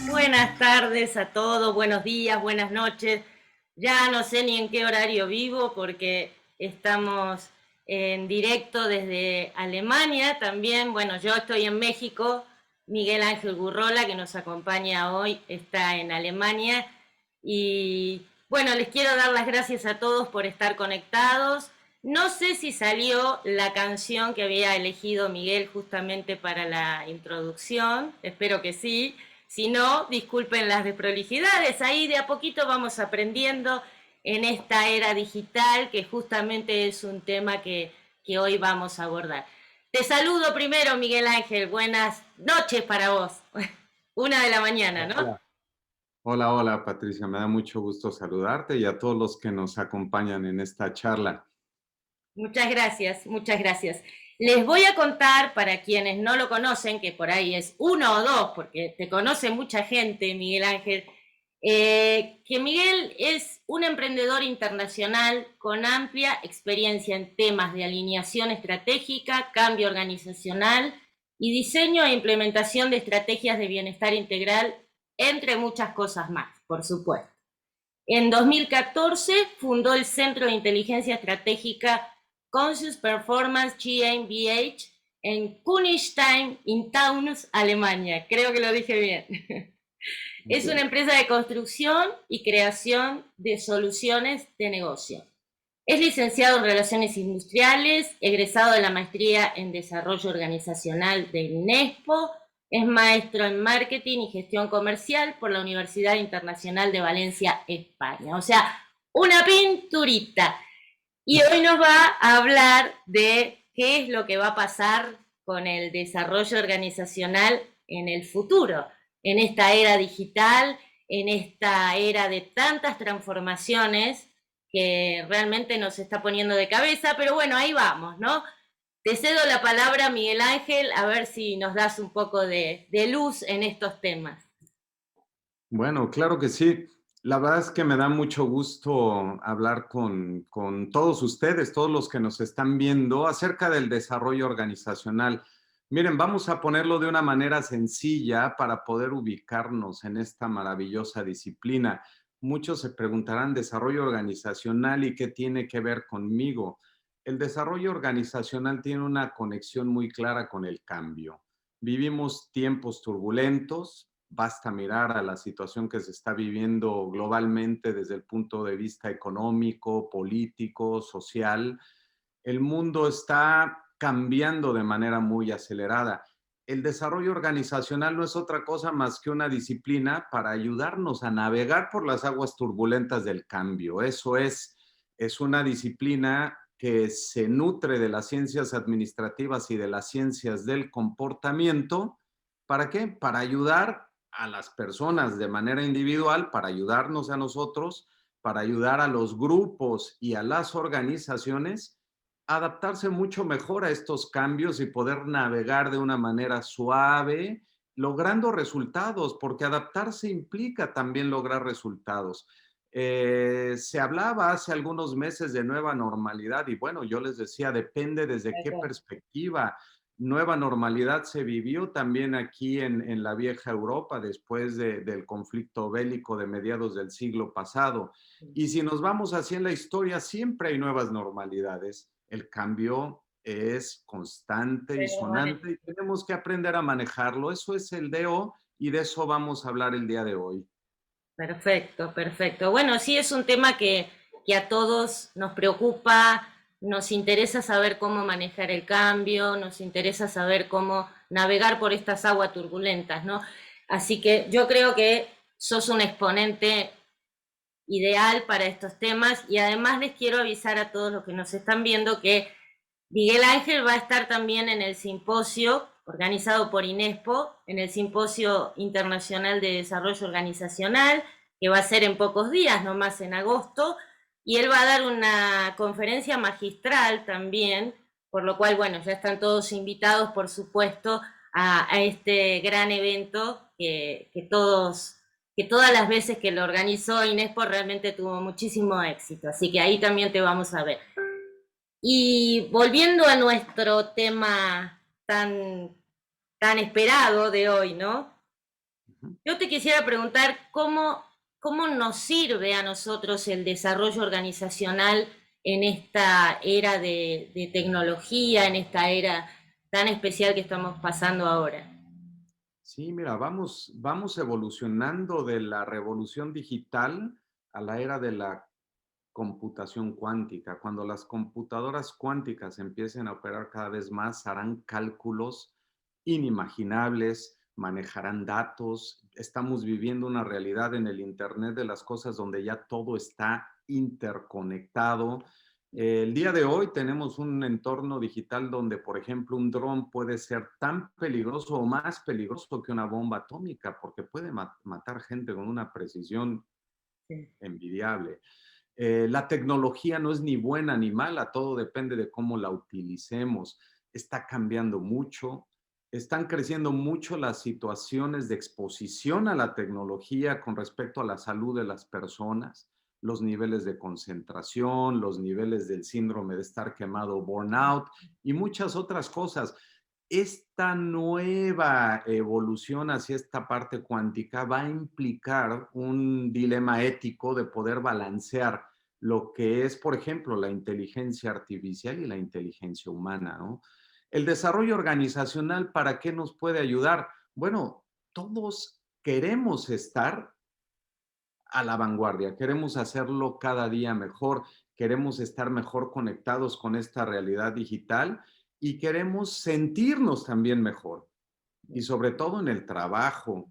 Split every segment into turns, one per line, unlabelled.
Buenas tardes a todos, buenos días, buenas noches. Ya no sé ni en qué horario vivo porque estamos en directo desde Alemania también. Bueno, yo estoy en México, Miguel Ángel Gurrola, que nos acompaña hoy, está en Alemania. Y bueno, les quiero dar las gracias a todos por estar conectados. No sé si salió la canción que había elegido Miguel justamente para la introducción, espero que sí. Si no, disculpen las desprolijidades, ahí de a poquito vamos aprendiendo en esta era digital, que justamente es un tema que hoy vamos a abordar. Te saludo primero, Miguel Ángel, buenas noches para vos. 1 de la mañana, ¿no?
Hola. Hola, hola Patricia, me da mucho gusto saludarte y a todos los que nos acompañan en esta charla.
Muchas gracias, muchas gracias. Les voy a contar, para quienes no lo conocen, que por ahí es uno o dos, porque te conoce mucha gente, Miguel Ángel, que Miguel es un emprendedor internacional con amplia experiencia en temas de alineación estratégica, cambio organizacional y diseño e implementación de estrategias de bienestar integral, entre muchas cosas más, por supuesto. En 2014 fundó el Centro de Inteligencia Estratégica Conscious Performance GmbH en Königstein in Taunus, Alemania. Creo que lo dije bien.
Muy
Es una
bien.
empresa de construcción y creación de soluciones de negocio. Es licenciado en Relaciones Industriales, egresado de la Maestría en Desarrollo Organizacional de INESPO, es maestro en Marketing y Gestión Comercial por la Universidad Internacional de Valencia, España. O sea, una pinturita. Y hoy nos va a hablar de qué es lo que va a pasar con el desarrollo organizacional en el futuro, en esta era digital, en esta era de tantas transformaciones que realmente nos está poniendo de cabeza, pero bueno, ahí vamos, ¿no? Te cedo la palabra, Miguel Ángel, a ver si nos das un poco de luz en estos temas.
Bueno, claro que sí. La verdad es que me da mucho gusto hablar con todos ustedes, todos los que nos están viendo acerca del desarrollo organizacional. Miren, vamos a ponerlo de una manera sencilla para poder ubicarnos en esta maravillosa disciplina. Muchos se preguntarán, ¿desarrollo organizacional y qué tiene que ver conmigo? El desarrollo organizacional tiene una conexión muy clara con el cambio. Vivimos tiempos turbulentos, basta mirar a la situación que se está viviendo globalmente desde el punto de vista económico, político, social. El mundo está cambiando de manera muy acelerada. El desarrollo organizacional no es otra cosa más que una disciplina para ayudarnos a navegar por las aguas turbulentas del cambio. Eso es una disciplina que se nutre de las ciencias administrativas y de las ciencias del comportamiento. ¿Para qué? Para ayudar a las personas de manera individual, para ayudarnos a nosotros, para ayudar a los grupos y a las organizaciones a adaptarse mucho mejor a estos cambios y poder navegar de una manera suave, logrando resultados, porque adaptarse implica también lograr resultados. Se hablaba hace algunos meses de nueva normalidad y bueno, yo les decía, depende desde qué perspectiva. Nueva normalidad se vivió también aquí en la vieja Europa después del conflicto bélico de mediados del siglo pasado. Y si nos vamos así en la historia, siempre hay nuevas normalidades. El cambio es constante y sonante y tenemos que aprender a manejarlo. Eso es el DO y de eso vamos a hablar el día de hoy.
Perfecto, perfecto. Bueno, sí es un tema que a todos nos preocupa, nos interesa saber cómo manejar el cambio, nos interesa saber cómo navegar por estas aguas turbulentas, ¿no? Así que yo creo que sos un exponente ideal para estos temas y además les quiero avisar a todos los que nos están viendo que Miguel Ángel va a estar también en el simposio organizado por INESPO, en el Simposio Internacional de Desarrollo Organizacional, que va a ser en pocos días, no más en agosto, y él va a dar una conferencia magistral también, por lo cual, bueno, ya están todos invitados, por supuesto, a este gran evento que todas las veces que lo organizó INESPO realmente tuvo muchísimo éxito, así que ahí también te vamos a ver. Y volviendo a nuestro tema tan esperado de hoy, ¿no? Yo te quisiera preguntar cómo nos sirve a nosotros el desarrollo organizacional en esta era de tecnología, en esta era tan especial que estamos pasando ahora.
Sí, mira, vamos evolucionando de la revolución digital a la era de la computación cuántica. Cuando las computadoras cuánticas empiecen a operar cada vez más, harán cálculos inimaginables, manejarán datos. Estamos viviendo una realidad en el Internet de las cosas donde ya todo está interconectado. El día de hoy tenemos un entorno digital donde, por ejemplo, un dron puede ser tan peligroso o más peligroso que una bomba atómica porque puede matar gente con una precisión
Sí.
envidiable. La tecnología no es ni buena ni mala, todo depende de cómo la utilicemos. Está cambiando mucho, están creciendo mucho las situaciones de exposición a la tecnología con respecto a la salud de las personas, los niveles de concentración, los niveles del síndrome de estar quemado, burnout y muchas otras cosas. Esta nueva evolución hacia esta parte cuántica va a implicar un dilema ético de poder balancear lo que es, por ejemplo, la inteligencia artificial y la inteligencia humana, ¿no? El desarrollo organizacional, ¿para qué nos puede ayudar? Bueno, todos queremos estar a la vanguardia, queremos hacerlo cada día mejor, queremos estar mejor conectados con esta realidad digital y queremos sentirnos también mejor y sobre todo en el trabajo,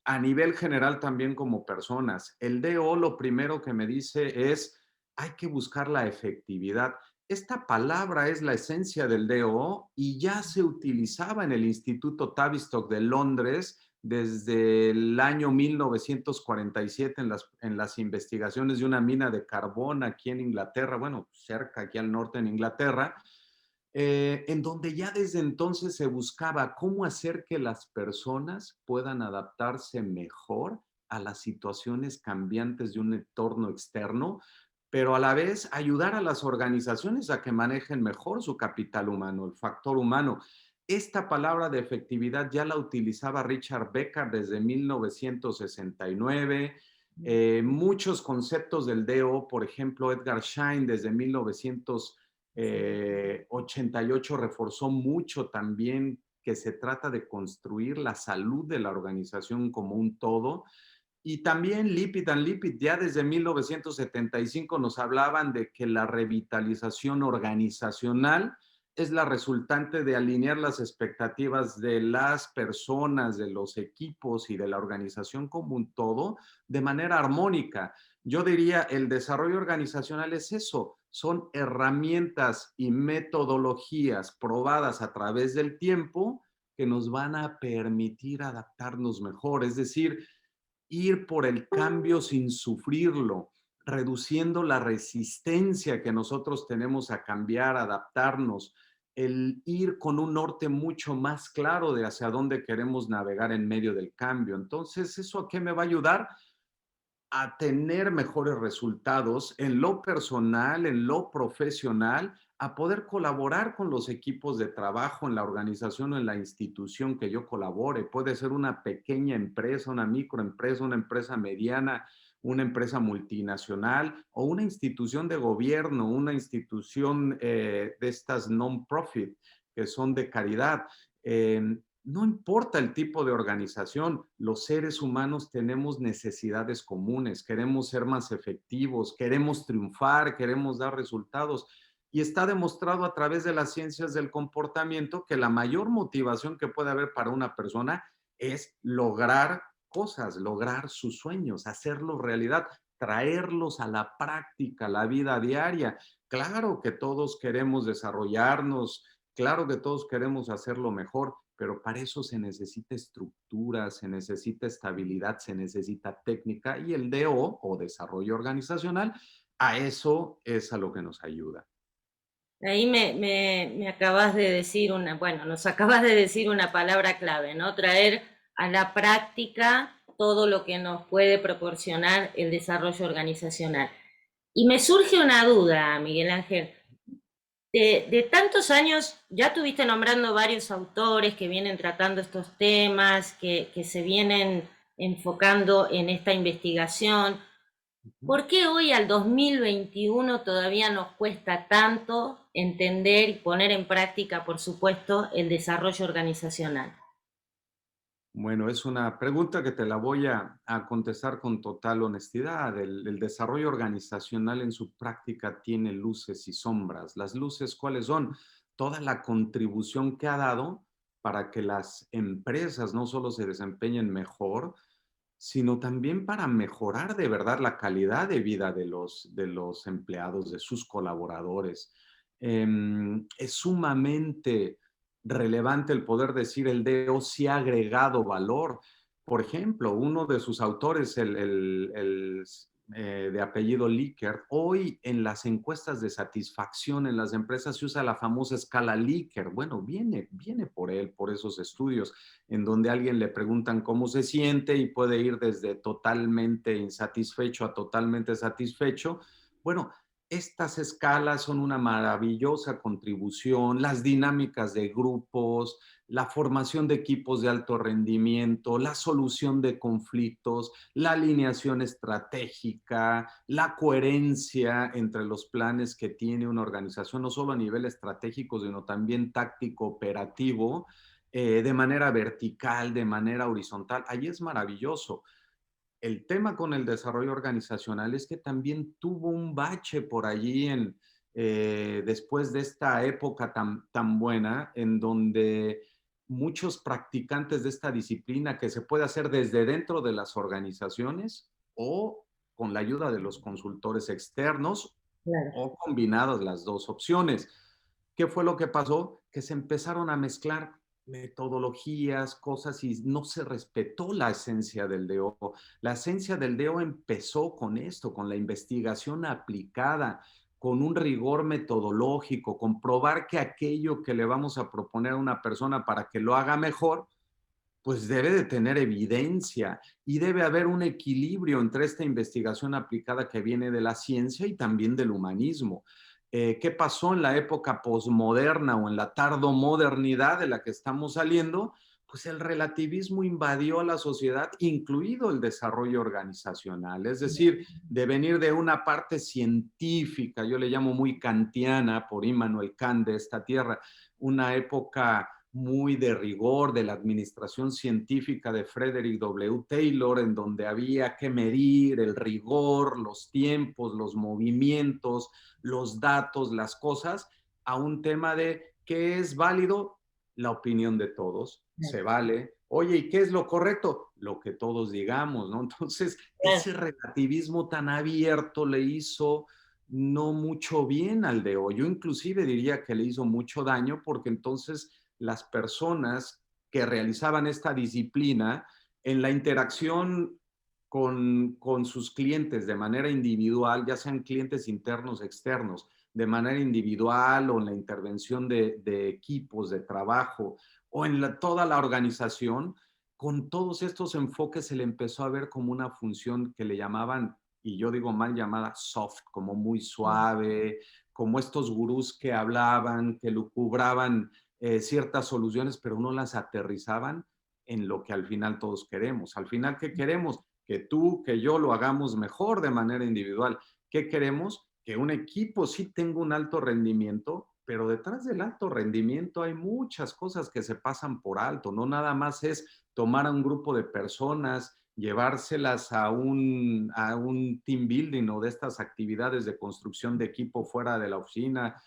a nivel general también como personas. El DO lo primero que me dice es, hay que buscar la efectividad. Esta palabra es la esencia del DO y ya se utilizaba en el Instituto Tavistock de Londres desde el año 1947 en las investigaciones de una mina de carbón aquí en Inglaterra, bueno, cerca aquí al norte en Inglaterra, en donde ya desde entonces se buscaba cómo hacer que las personas puedan adaptarse mejor a las situaciones cambiantes de un entorno externo, pero a la vez ayudar a las organizaciones a que manejen mejor su capital humano, el factor humano. Esta palabra de efectividad ya la utilizaba Richard Becker desde 1969. Muchos conceptos del DO, por ejemplo, Edgar Schein desde 1988 reforzó mucho también que se trata de construir la salud de la organización como un todo. Y también Lippitt and Lippitt ya desde 1975 nos hablaban de que la revitalización organizacional es la resultante de alinear las expectativas de las personas, de los equipos y de la organización como un todo de manera armónica. Yo diría, el desarrollo organizacional es eso, son herramientas y metodologías probadas a través del tiempo que nos van a permitir adaptarnos mejor, es decir, ir por el cambio sin sufrirlo, reduciendo la resistencia que nosotros tenemos a cambiar, adaptarnos, el ir con un norte mucho más claro de hacia dónde queremos navegar en medio del cambio. Entonces, ¿eso a qué me va a ayudar? A tener mejores resultados en lo personal, en lo profesional, a poder colaborar con los equipos de trabajo en la organización o en la institución que yo colabore. Puede ser una pequeña empresa, una microempresa, una empresa mediana, una empresa multinacional o una institución de gobierno, una institución de estas non-profit que son de caridad. No importa el tipo de organización, los seres humanos tenemos necesidades comunes, queremos ser más efectivos, queremos triunfar, queremos dar resultados. Y está demostrado a través de las ciencias del comportamiento que la mayor motivación que puede haber para una persona es lograr cosas, lograr sus sueños, hacerlos realidad, traerlos a la práctica, a la vida diaria. Claro que todos queremos desarrollarnos, claro que todos queremos hacerlo mejor, pero para eso se necesita estructura, se necesita estabilidad, se necesita técnica y el DO o desarrollo organizacional, a eso es a lo que nos ayuda.
Ahí me acabas de decir bueno, nos acabas de decir una palabra clave, ¿no? Traer a la práctica todo lo que nos puede proporcionar el desarrollo organizacional. Y me surge una duda, Miguel Ángel. De tantos años, ya tuviste nombrando varios autores que vienen tratando estos temas, que se vienen enfocando en esta investigación.
Ujú.
¿Por qué hoy al 2021 todavía nos cuesta tanto entender y poner en práctica, por supuesto, el desarrollo organizacional?
Bueno, es una pregunta que te la voy a contestar con total honestidad. El desarrollo organizacional en su práctica tiene luces y sombras. Las luces, ¿cuáles son? Toda la contribución que ha dado para que las empresas no solo se desempeñen mejor, sino también para mejorar de verdad la calidad de vida de los empleados, de sus colaboradores. Es sumamente relevante el poder decir el DO sí ha agregado valor. Por ejemplo, uno de sus autores, de apellido Likert, hoy en las encuestas de satisfacción en las empresas se usa la famosa escala Likert. Bueno, viene por él, por esos estudios en donde a alguien le preguntan cómo se siente y puede ir desde totalmente insatisfecho a totalmente satisfecho. Bueno, estas escalas son una maravillosa contribución, las dinámicas de grupos, la formación de equipos de alto rendimiento, la solución de conflictos, la alineación estratégica, la coherencia entre los planes que tiene una organización, no solo a nivel estratégico, sino también táctico, operativo, de manera vertical, de manera horizontal. Ahí es maravilloso. El tema con el desarrollo organizacional es que también tuvo un bache por allí después de esta época tan buena, en donde muchos practicantes de esta disciplina que se puede hacer desde dentro de las organizaciones o con la ayuda de los consultores externos
Claro.
o combinadas las dos opciones. ¿Qué fue lo que pasó? Que se empezaron a mezclar metodologías, cosas y no se respetó la esencia del DO. La esencia del DO empezó con esto, con la investigación aplicada, con un rigor metodológico, comprobar que aquello que le vamos a proponer a una persona para que lo haga mejor, pues debe de tener evidencia y debe haber un equilibrio entre esta investigación aplicada que viene de la ciencia y también del humanismo. ¿Qué pasó en la época posmoderna o en la tardomodernidad de la que estamos saliendo? Pues el relativismo invadió a la sociedad, incluido el desarrollo organizacional. Es decir, de venir de una parte científica, yo le llamo muy kantiana por Immanuel Kant de esta tierra, una época muy de rigor de la administración científica de Frederick W. Taylor, en donde había que medir el rigor, los tiempos, los movimientos, los datos, las cosas, a un tema de qué es válido, la opinión de todos, se vale. Oye, ¿y qué es lo correcto? Lo que todos digamos, ¿no? Entonces, ese relativismo tan abierto le hizo no mucho bien al de hoy. Yo inclusive diría que le hizo mucho daño porque entonces las personas que realizaban esta disciplina en la interacción con sus clientes de manera individual, ya sean clientes internos, externos, de manera individual o en la intervención de equipos de trabajo o en toda la organización, con todos estos enfoques se le empezó a ver como una función que le llamaban, y yo digo mal llamada soft, como muy suave, como estos gurús que hablaban, que lucubraban ciertas soluciones, pero no las aterrizaban en lo que al final todos queremos. Al final, ¿qué queremos? Que tú, que yo lo hagamos mejor de manera individual. ¿Qué queremos? Que un equipo sí tenga un alto rendimiento, pero detrás del alto rendimiento hay muchas cosas que se pasan por alto. No nada más es tomar a un grupo de personas, llevárselas a un team building o de estas actividades de construcción de equipo fuera de la oficina,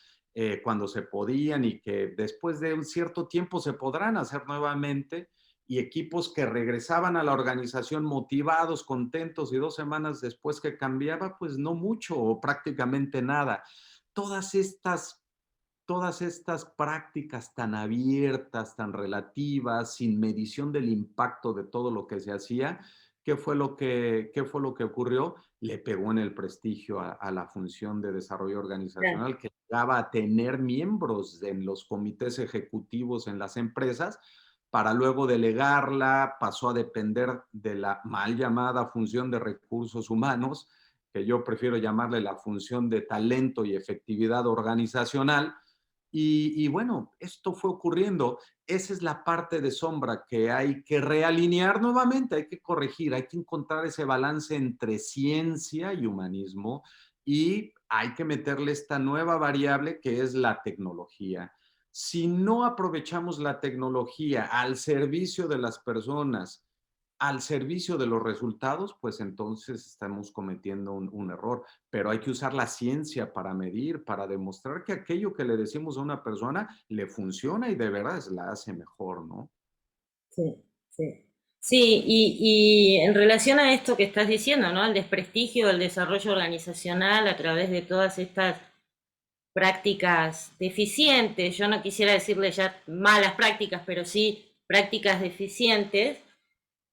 cuando se podían y que después de un cierto tiempo se podrán hacer nuevamente, y equipos que regresaban a la organización motivados, contentos, y 2 semanas después que cambiaba, pues no mucho o prácticamente nada. Todas estas, todas estas prácticas tan abiertas, tan relativas, sin medición del impacto de todo lo que se hacía, qué fue lo que ocurrió? Le pegó en el prestigio a la función de desarrollo
Claro.
organizacional, que llegaba a tener miembros en los comités ejecutivos en las empresas, para luego delegarla, pasó a depender de la mal llamada función de recursos humanos, que yo prefiero llamarle la función de talento y efectividad organizacional, Y bueno, esto fue ocurriendo. Esa es la parte de sombra que hay que realinear nuevamente, hay que corregir, hay que encontrar ese balance entre ciencia y humanismo y hay que meterle esta nueva variable que es la tecnología. Si no aprovechamos la tecnología al servicio de las personas, al servicio de los resultados, pues entonces estamos cometiendo un error. Pero hay que usar la ciencia para medir, para demostrar que aquello que le decimos a una persona le funciona y de verdad la hace mejor, ¿no?
Sí, sí. Sí, y en relación a esto que estás diciendo, ¿no? El desprestigio del desarrollo organizacional a través de todas estas prácticas deficientes, yo no quisiera decirle ya malas prácticas, pero sí prácticas deficientes,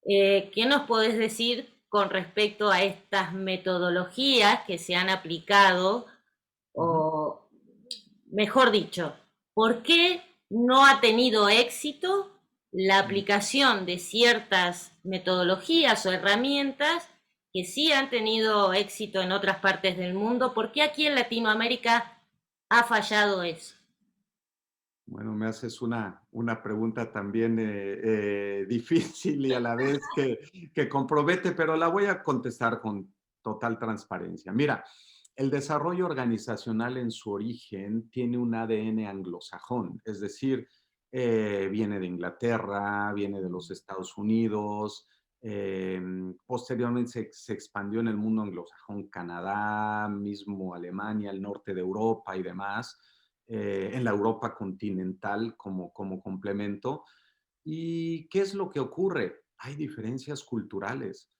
¿qué nos podés decir con respecto a estas metodologías que se han aplicado?
Ujú.
O, mejor dicho, ¿por qué no ha tenido éxito la aplicación de ciertas metodologías o herramientas que sí han tenido éxito en otras partes del mundo? ¿Por qué aquí en Latinoamérica ha fallado eso?
Bueno, me haces una pregunta también difícil y a la vez que compromete, pero la voy a contestar con total transparencia. Mira, el desarrollo organizacional en su origen tiene un ADN anglosajón, es decir, viene de Inglaterra, viene de los Estados Unidos, eh, posteriormente se expandió en el mundo anglosajón, Canadá, mismo Alemania, el norte de Europa y demás, en la Europa continental como complemento. ¿Y qué es lo que ocurre? Hay diferencias culturales.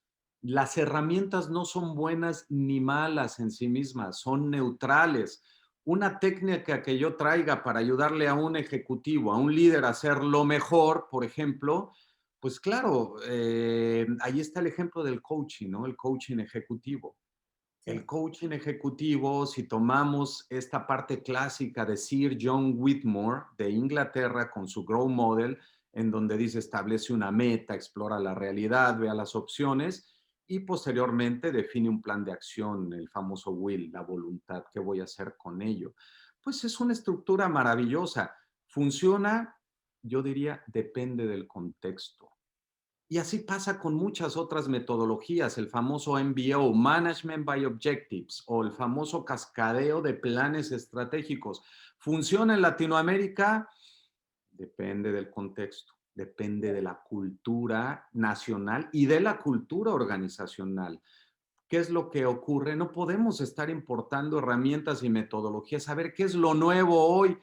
Las herramientas no son buenas ni malas en sí mismas, son neutrales. Una técnica que yo traiga para ayudarle a un ejecutivo, a un líder a hacerlo mejor, por ejemplo, pues claro, ahí está el ejemplo del coaching, ¿no? El coaching ejecutivo. El
Sí.
coaching ejecutivo, si tomamos esta parte clásica de Sir John Whitmore de Inglaterra con su Grow Model, en donde dice establece una meta, explora la realidad, vea las opciones y posteriormente define un plan de acción, el famoso will, la voluntad, ¿qué voy a hacer con ello? Pues es una estructura maravillosa. Funciona, yo diría, depende del contexto. Y así pasa con muchas otras metodologías, el famoso MBO, Management by Objectives, o el famoso cascadeo de planes estratégicos. ¿Funciona en Latinoamérica? Depende del contexto, depende de la cultura nacional y de la cultura organizacional. ¿Qué es lo que ocurre? No podemos estar importando herramientas y metodologías. A ver, ¿qué es lo nuevo hoy?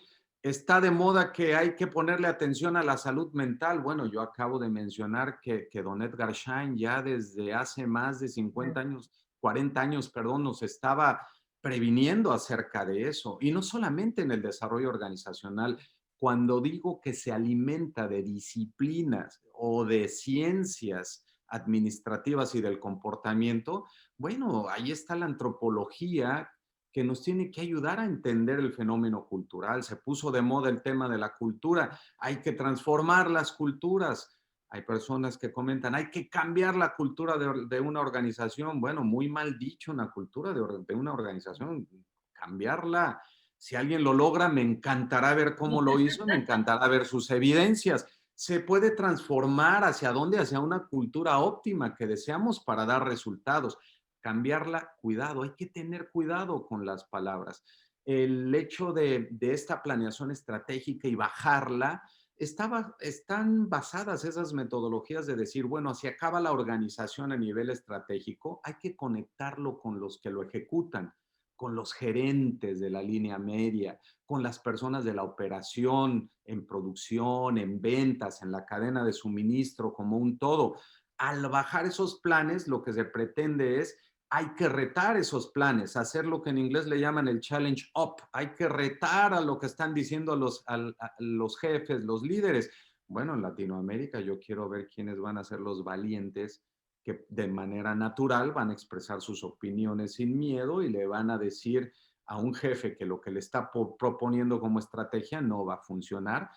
Está de moda que hay que ponerle atención a la salud mental. Bueno, yo acabo de mencionar que don Edgar Schein ya desde hace más de 50 años, 40 años, perdón, nos estaba previniendo acerca de eso. Y no solamente en el desarrollo organizacional. Cuando digo que se alimenta de disciplinas o de ciencias administrativas y del comportamiento, bueno, ahí está la antropología que nos tiene que ayudar a entender el fenómeno cultural. Se puso de moda el tema de la cultura. Hay que transformar las culturas. Hay personas que comentan, hay que cambiar la cultura de una organización. Bueno, muy mal dicho, una cultura de una organización. Cambiarla. Si alguien lo logra, me encantará ver cómo lo hizo, me encantará ver sus evidencias. Se puede transformar hacia dónde, hacia una cultura óptima que deseamos para dar resultados. Cambiarla, cuidado, hay que tener cuidado con las palabras. El hecho de esta planeación estratégica y bajarla, están basadas esas metodologías de decir, bueno, si acaba la organización a nivel estratégico, hay que conectarlo con los que lo ejecutan, con los gerentes de la línea media, con las personas de la operación, en producción, en ventas, en la cadena de suministro como un todo. Al bajar esos planes, lo que se pretende es hay que retar esos planes, hacer lo que en inglés le llaman el challenge up, hay que retar a lo que están diciendo los jefes, los líderes. Bueno, en Latinoamérica yo quiero ver quiénes van a ser los valientes que de manera natural van a expresar sus opiniones sin miedo y le van a decir a un jefe que lo que le está proponiendo como estrategia no va a funcionar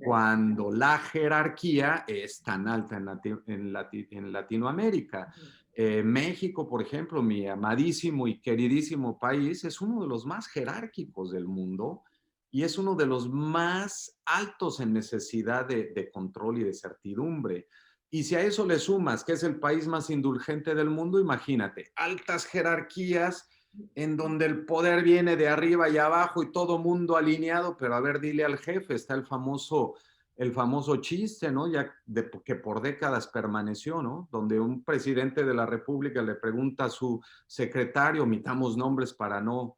cuando la jerarquía es tan alta en Latinoamérica. México, por ejemplo, mi amadísimo y queridísimo país, es uno de los más jerárquicos del mundo y es uno de los más altos en necesidad de control y de certidumbre. Y si a eso le sumas que es el país más indulgente del mundo, imagínate, altas jerarquías en donde el poder viene de arriba y abajo y todo mundo alineado, pero a ver, dile al jefe, está el famoso chiste, ¿no? Ya que por décadas permaneció, ¿no? Donde un presidente de la República le pregunta a su secretario, omitamos nombres para no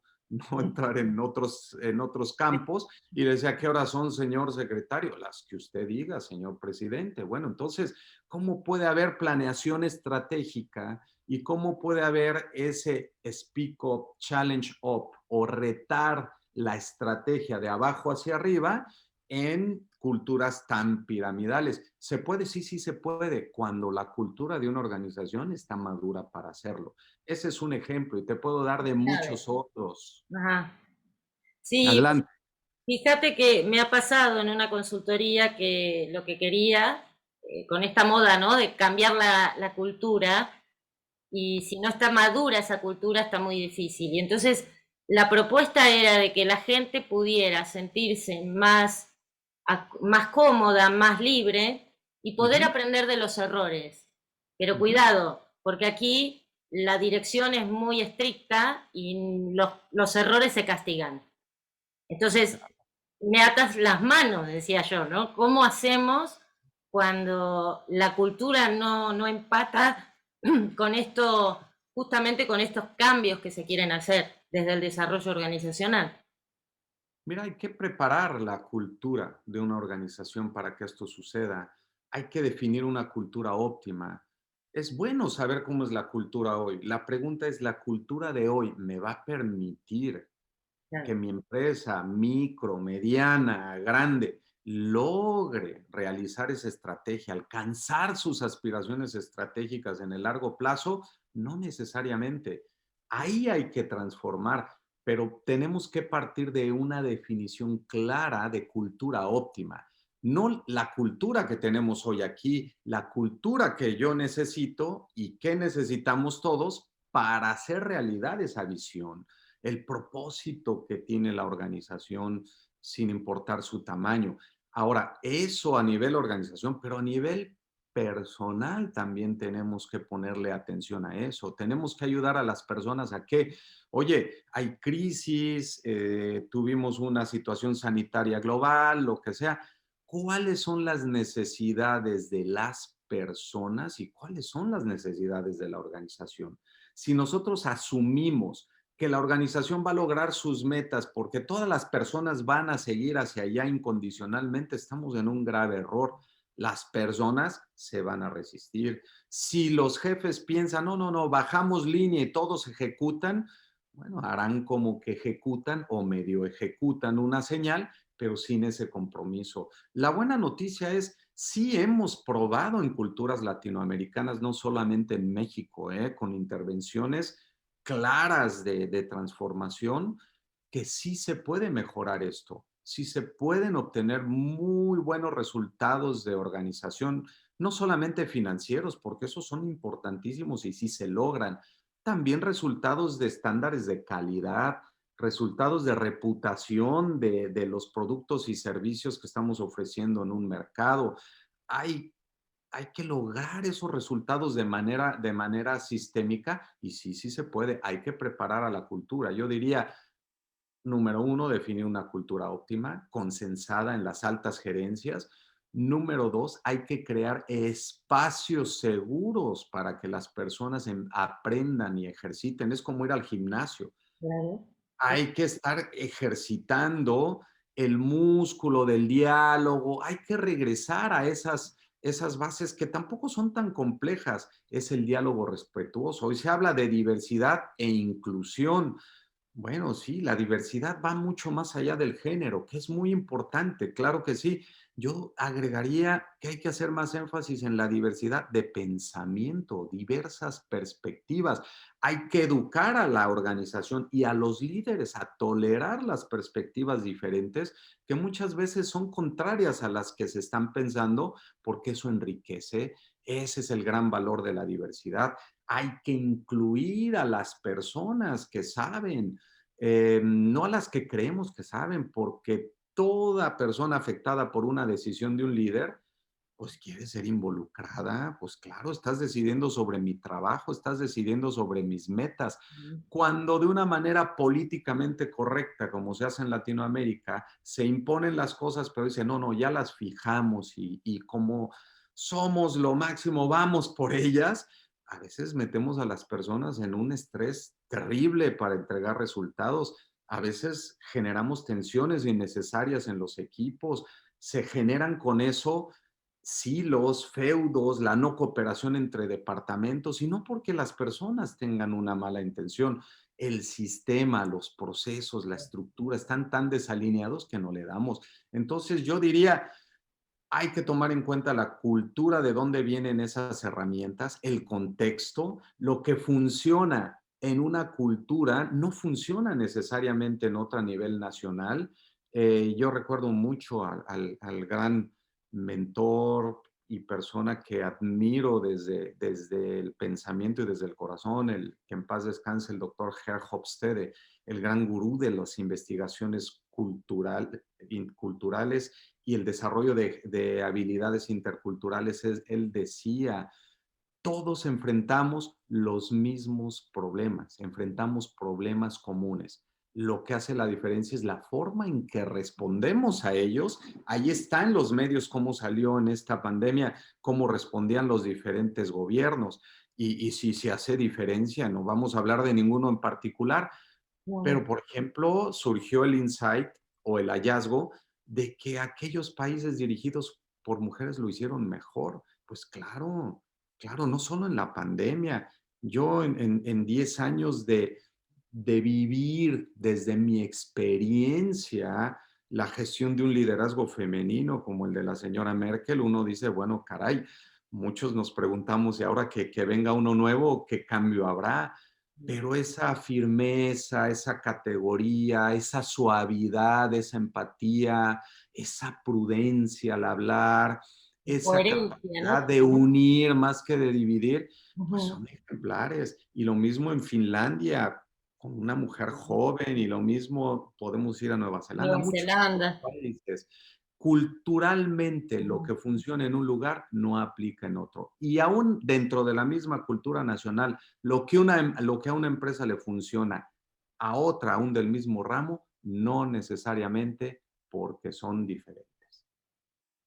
entrar en otros campos, y le decía, ¿qué horas son, señor secretario? Las que usted diga, señor presidente. Bueno, entonces, ¿cómo puede haber planeación estratégica y cómo puede haber ese speak up, challenge up o retar la estrategia de abajo hacia arriba en culturas tan piramidales? ¿Se puede? Sí, sí se puede, cuando la cultura de una organización está madura para hacerlo. Ese es un ejemplo y te puedo dar de
Clave.
muchos otros.
Ajá. Sí,
Adelante.
fíjate que me ha pasado en una consultoría que lo que quería, con esta moda, ¿no? De cambiar la cultura, y si no está madura esa cultura está muy difícil. Y entonces la propuesta era de que la gente pudiera sentirse más cómoda, más libre y
Uh
poder
-huh,
aprender de los errores. Pero
uh -huh.
cuidado, porque aquí la dirección es muy estricta y los errores se castigan. Entonces, me atas las manos, decía yo, ¿no? ¿Cómo hacemos cuando la cultura no empata con esto, justamente con estos cambios que se quieren hacer desde el desarrollo organizacional?
Mira, hay que preparar la cultura de una organización para que esto suceda. Hay que definir una cultura óptima. Es bueno saber cómo es la cultura hoy. La pregunta es, ¿la cultura de hoy me va a permitir que
Claro.
mi empresa, micro, mediana, grande, logre realizar esa estrategia, alcanzar sus aspiraciones estratégicas en el largo plazo? No necesariamente. Ahí hay que transformar, pero tenemos que partir de una definición clara de cultura óptima. No la cultura que tenemos hoy aquí, la cultura que yo necesito y que necesitamos todos para hacer realidad esa visión, el propósito que tiene la organización sin importar su tamaño. Ahora, eso a nivel organización, pero a nivel personal también tenemos que ponerle atención a eso. Tenemos que ayudar a las personas a que, oye, hay crisis, tuvimos una situación sanitaria global, lo que sea. ¿Cuáles son las necesidades de las personas y cuáles son las necesidades de la organización? Si nosotros asumimos que la organización va a lograr sus metas porque todas las personas van a seguir hacia allá incondicionalmente, estamos en un grave error. Las personas se van a resistir. Si los jefes piensan, no, no, no, bajamos línea y todos ejecutan, bueno, harán como que ejecutan o medio ejecutan una señal, pero sin ese compromiso. La buena noticia es, sí hemos probado en culturas latinoamericanas, no solamente en México, con intervenciones claras de transformación, que sí se puede mejorar esto, sí se pueden obtener muy buenos resultados de organización, no solamente financieros, porque esos son importantísimos y sí se logran, también resultados de estándares de calidad, resultados de reputación de los productos y servicios que estamos ofreciendo en un mercado. Hay hay que lograr esos resultados de manera sistémica y sí, sí se puede. Hay que preparar a la cultura. Yo diría, número uno, definir una cultura óptima, consensada en las altas gerencias. Número dos, hay que crear espacios seguros para que las personas aprendan y ejerciten. Es como ir al gimnasio.
Claro.
Hay que estar ejercitando el músculo del diálogo, hay que regresar a esas bases que tampoco son tan complejas. Es el diálogo respetuoso. Hoy se habla de diversidad e inclusión. Bueno, sí, la diversidad va mucho más allá del género, que es muy importante, claro que sí. Yo agregaría que hay que hacer más énfasis en la diversidad de pensamiento, diversas perspectivas. Hay que educar a la organización y a los líderes a tolerar las perspectivas diferentes que muchas veces son contrarias a las que se están pensando, porque eso enriquece. Ese es el gran valor de la diversidad. Hay que incluir a las personas que saben. no a las que creemos que saben, porque toda persona afectada por una decisión de un líder pues quiere ser involucrada, pues claro, estás decidiendo sobre mi trabajo, estás decidiendo sobre mis metas. Cuando de una manera políticamente correcta, como se hace en Latinoamérica, se imponen las cosas, pero dicen, no, no, ya las fijamos y como somos lo máximo, vamos por ellas, a veces metemos a las personas en un estrés terrible para entregar resultados. A veces generamos tensiones innecesarias en los equipos, se generan con eso silos, feudos, la no cooperación entre departamentos, y no porque las personas tengan una mala intención. El sistema, los procesos, la estructura están tan desalineados que no le damos. Entonces yo diría, hay que tomar en cuenta la cultura de dónde vienen esas herramientas, el contexto, lo que funciona en una cultura no funciona necesariamente en otra a nivel nacional. Yo recuerdo mucho al gran mentor y persona que admiro desde el pensamiento y desde el corazón, el que en paz descanse, el doctor Herr Hofstede, el gran gurú de las investigaciones culturales y el desarrollo de habilidades interculturales. Él decía, todos enfrentamos los mismos problemas, enfrentamos problemas comunes. Lo que hace la diferencia es la forma en que respondemos a ellos. Ahí está en los medios cómo salió en esta pandemia, cómo respondían los diferentes gobiernos. Y si se hace diferencia, no vamos a hablar de ninguno en particular, pero, por ejemplo, surgió el insight o el hallazgo de que aquellos países dirigidos por mujeres lo hicieron mejor. Pues claro, claro, no solo en la pandemia. Yo en 10 años de vivir desde mi experiencia la gestión de un liderazgo femenino como el de la señora Merkel, uno dice, bueno, caray, muchos nos preguntamos, y ahora que venga uno nuevo, ¿qué cambio habrá? Pero esa firmeza, esa categoría, esa suavidad, esa empatía, esa prudencia al hablar, esa
Coherencia, ¿no?
capacidad de unir más que de dividir, pues
Ujú.
son ejemplares. Y lo mismo en Finlandia, con una mujer joven, y lo mismo podemos ir a Nueva Zelanda,
Nueva
muchos otros
Zelanda.
países. Culturalmente, lo
Ujú.
que funciona en un lugar no aplica en otro. Y aún dentro de la misma cultura nacional, lo que a una empresa le funciona a otra, aún del mismo ramo, no necesariamente porque son diferentes.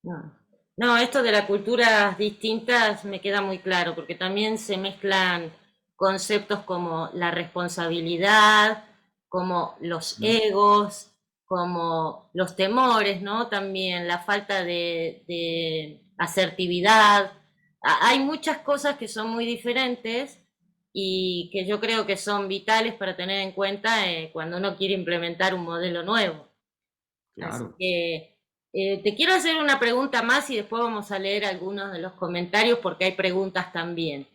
No. No, esto de las culturas distintas me queda muy claro, porque también se mezclan conceptos como la responsabilidad, como los
¿No?
egos, como los temores, ¿no? También la falta de asertividad. Hay muchas cosas que son muy diferentes y que yo creo que son vitales para tener en cuenta cuando uno quiere implementar un modelo nuevo. Así
Claro.
que te quiero hacer una pregunta más y después vamos a leer algunos de los comentarios porque hay preguntas también.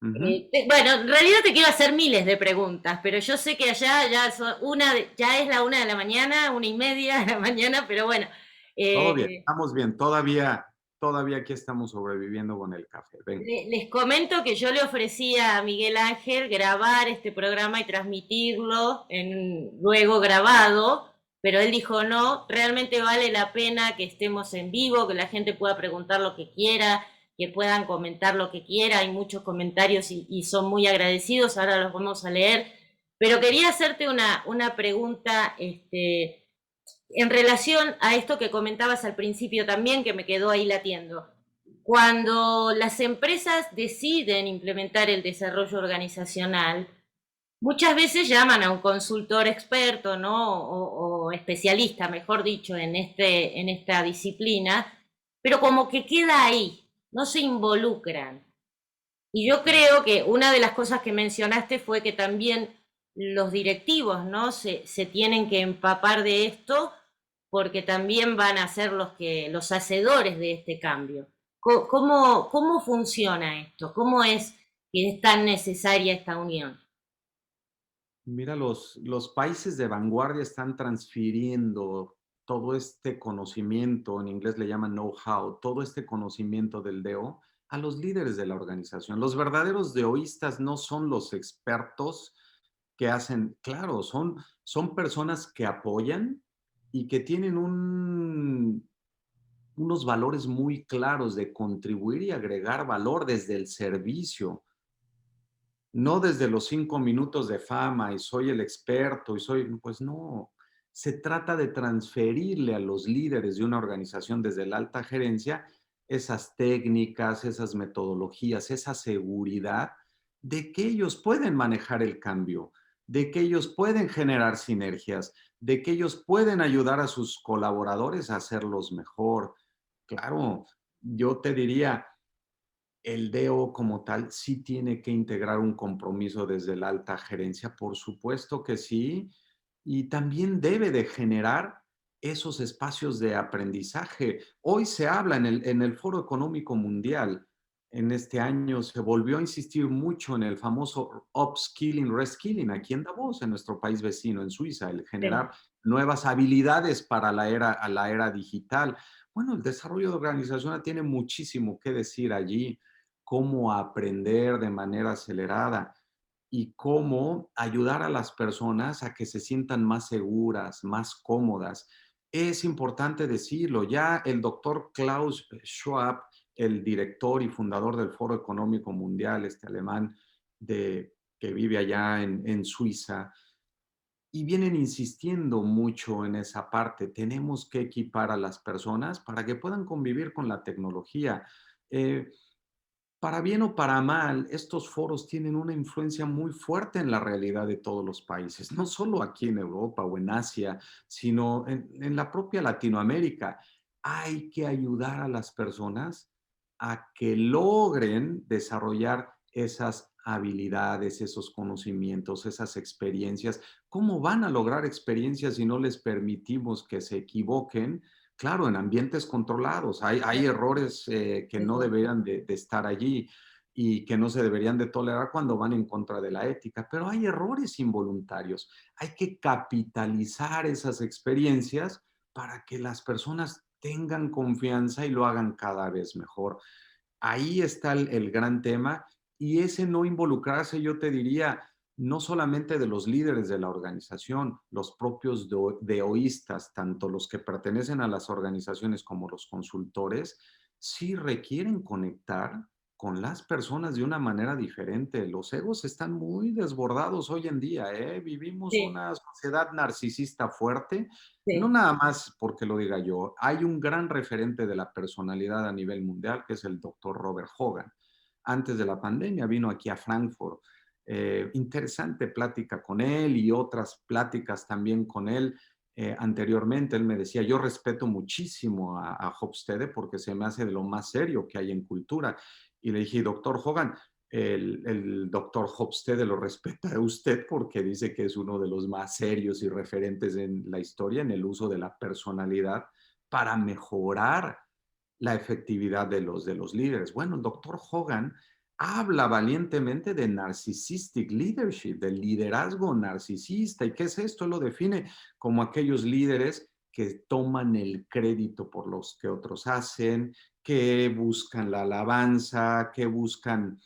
Ujú.
Bueno, en realidad te quiero hacer miles de preguntas, pero yo sé que allá ya es la 1 de la mañana, 1:30 de la mañana, pero bueno,
Todo bien,
eh,
estamos bien. Todavía aquí estamos sobreviviendo con el café. Venga.
les comento que yo le ofrecía a Miguel Ángel grabar este programa y transmitirlo luego grabado, pero él dijo no, realmente vale la pena que estemos en vivo, que la gente pueda preguntar lo que quiera, que puedan comentar lo que quiera, hay muchos comentarios y son muy agradecidos, ahora los vamos a leer, pero quería hacerte una pregunta en relación a esto que comentabas al principio también, que me quedó ahí latiendo. Cuando las empresas deciden implementar el desarrollo organizacional, muchas veces llaman a un consultor experto, ¿no? O especialista, mejor dicho, en esta disciplina, pero como que queda ahí, no se involucran. Y yo creo que una de las cosas que mencionaste fue que también los directivos, ¿no? Se tienen que empapar de esto porque también van a ser los hacedores de este cambio. ¿Cómo funciona esto? ¿Cómo es que es tan necesaria esta unión?
Mira, los países de vanguardia están transfiriendo todo este conocimiento, en inglés le llaman know-how, todo este conocimiento del DO a los líderes de la organización. Los verdaderos deoístas no son los expertos que hacen, claro, son personas que apoyan y que tienen unos valores muy claros de contribuir y agregar valor desde el servicio, no desde los 5 minutos de fama y soy el experto y soy, pues no, se trata de transferirle a los líderes de una organización desde la alta gerencia esas técnicas, esas metodologías, esa seguridad de que ellos pueden manejar el cambio, de que ellos pueden generar sinergias, de que ellos pueden ayudar a sus colaboradores a hacerlos mejor. Claro, yo te diría, el DO como tal sí tiene que integrar un compromiso desde la alta gerencia, por supuesto que sí, y también debe de generar esos espacios de aprendizaje. Hoy se habla en el Foro Económico Mundial, en este año se volvió a insistir mucho en el famoso upskilling, reskilling, aquí en Davos, en nuestro país vecino, en Suiza, el
Sí,
generar nuevas habilidades para la era digital. Bueno, el desarrollo organizacional tiene muchísimo que decir allí, cómo aprender de manera acelerada y cómo ayudar a las personas a que se sientan más seguras, más cómodas. Es importante decirlo, ya el doctor Klaus Schwab, el director y fundador del Foro Económico Mundial, este alemán que vive allá en Suiza, y vienen insistiendo mucho en esa parte. Tenemos que equipar a las personas para que puedan convivir con la tecnología. Eh, para bien o para mal, estos foros tienen una influencia muy fuerte en la realidad de todos los países, no solo aquí en Europa o en Asia, sino en la propia Latinoamérica. Hay que ayudar a las personas a que logren desarrollar esas habilidades, esos conocimientos, esas experiencias. ¿Cómo van a lograr experiencias si no les permitimos que se equivoquen? Claro, en ambientes controlados. Hay errores que
sí,
no
sí.
deberían de estar allí y que no se deberían de tolerar cuando van en contra de la ética, pero hay errores involuntarios. Hay que capitalizar esas experiencias para que las personas tengan confianza y lo hagan cada vez mejor. Ahí está el gran tema y ese no involucrarse, yo te diría, no solamente de los líderes de la organización, los propios deoístas, tanto los que pertenecen a las organizaciones como los consultores, sí requieren conectar con las personas de una manera diferente. Los egos están muy desbordados hoy en día, ¿eh? Vivimos
Sí,
una sociedad narcisista fuerte, no
sí,
nada más porque lo diga yo, hay un gran referente de la personalidad a nivel mundial que es el doctor Robert Hogan. Antes de la pandemia vino aquí a Frankfurt. Interesante plática con él y otras pláticas también con él. Anteriormente él me decía, yo respeto muchísimo a Hofstede porque se me hace de lo más serio que hay en cultura. Y le dije, doctor Hogan, el doctor Hofstede lo respeta a usted porque dice que es uno de los más serios y referentes en la historia en el uso de la personalidad para mejorar la efectividad de los líderes. Bueno, el doctor Hogan habla valientemente de narcissistic leadership, del liderazgo narcisista. ¿Y qué es esto? Él lo define como aquellos líderes que toman el crédito por los que otros hacen, que buscan la alabanza, que buscan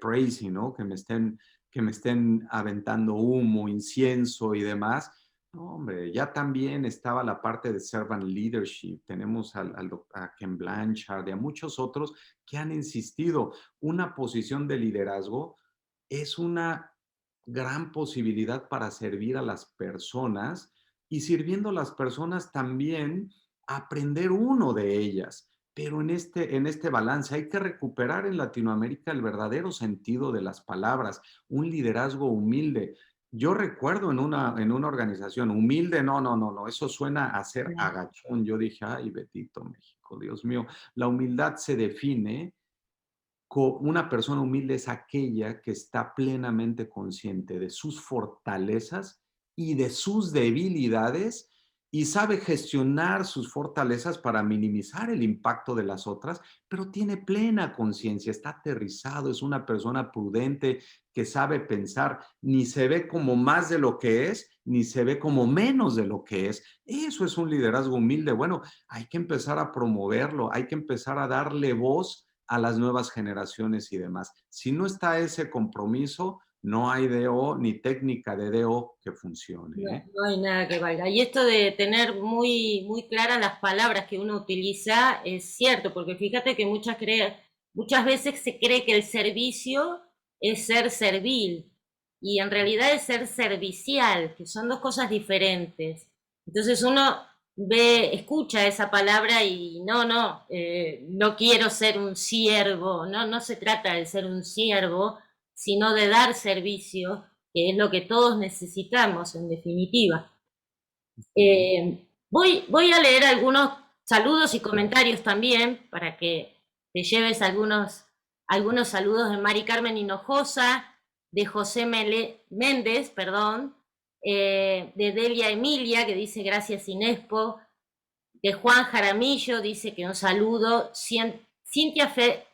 praising, ¿no? Que me estén aventando humo, incienso y demás. No, hombre, ya también estaba la parte de servant leadership. Tenemos a Ken Blanchard y a muchos otros que han insistido. Una posición de liderazgo es una gran posibilidad para servir a las personas y sirviendo a las personas también aprender uno de ellas. Pero en este balance hay que recuperar en Latinoamérica el verdadero sentido de las palabras, un liderazgo humilde. Yo recuerdo en una organización, humilde, no, no, no, no, eso suena a ser
sí.
agachón. Yo dije, ay, Betito México, Dios mío, la humildad se define, una persona humilde es aquella que está plenamente consciente de sus fortalezas y de sus debilidades y sabe gestionar sus fortalezas para minimizar el impacto de las otras, pero tiene plena conciencia, está aterrizado, es una persona prudente que sabe pensar, ni se ve como más de lo que es, ni se ve como menos de lo que es. Eso es un liderazgo humilde. Bueno, hay que empezar a promoverlo, hay que empezar a darle voz a las nuevas generaciones y demás. Si no está ese compromiso, no hay DO ni técnica de DO que funcione,
No,
¿eh?
no hay nada que valga. Y esto de tener muy, muy claras las palabras que uno utiliza es cierto, porque fíjate que muchas veces se cree que el servicio es ser servil y en realidad es ser servicial, que son dos cosas diferentes. Entonces uno escucha esa palabra y no quiero ser un siervo, no se trata de ser un siervo, sino de dar servicio, que es lo que todos necesitamos en definitiva.
Ujú.
Voy a leer algunos saludos y comentarios también para que te lleves algunos saludos de Mari Carmen Hinojosa, de José Méndez, perdón, de Delia Emilia, que dice gracias Inespo, de Juan Jaramillo, dice que un saludo, Cintia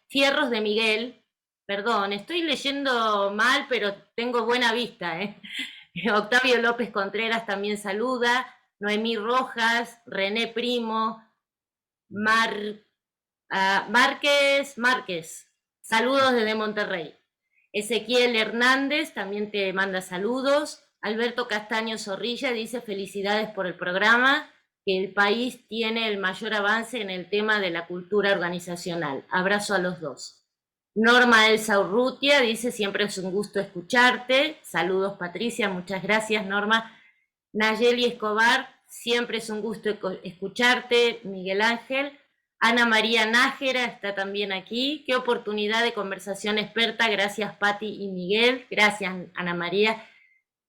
Fierros de Miguel, perdón, estoy leyendo mal, pero tengo buena vista, ¿eh? Octavio López Contreras también saluda, Noemí Rojas, René Primo, Mar, Márquez, saludos desde Monterrey. Ezequiel Hernández también te manda saludos. Alberto Castaño Zorrilla dice felicidades por el programa, que el país tiene el mayor avance en el tema de la cultura organizacional. Abrazo a los dos. Norma Elsa Urrutia dice siempre es un gusto escucharte. Saludos Patricia, muchas gracias Norma. Nayeli Escobar, siempre es un gusto escucharte. Miguel Ángel. Ana María Nájera está también aquí. Qué oportunidad de conversación experta. Gracias, Patti y Miguel. Gracias, Ana María.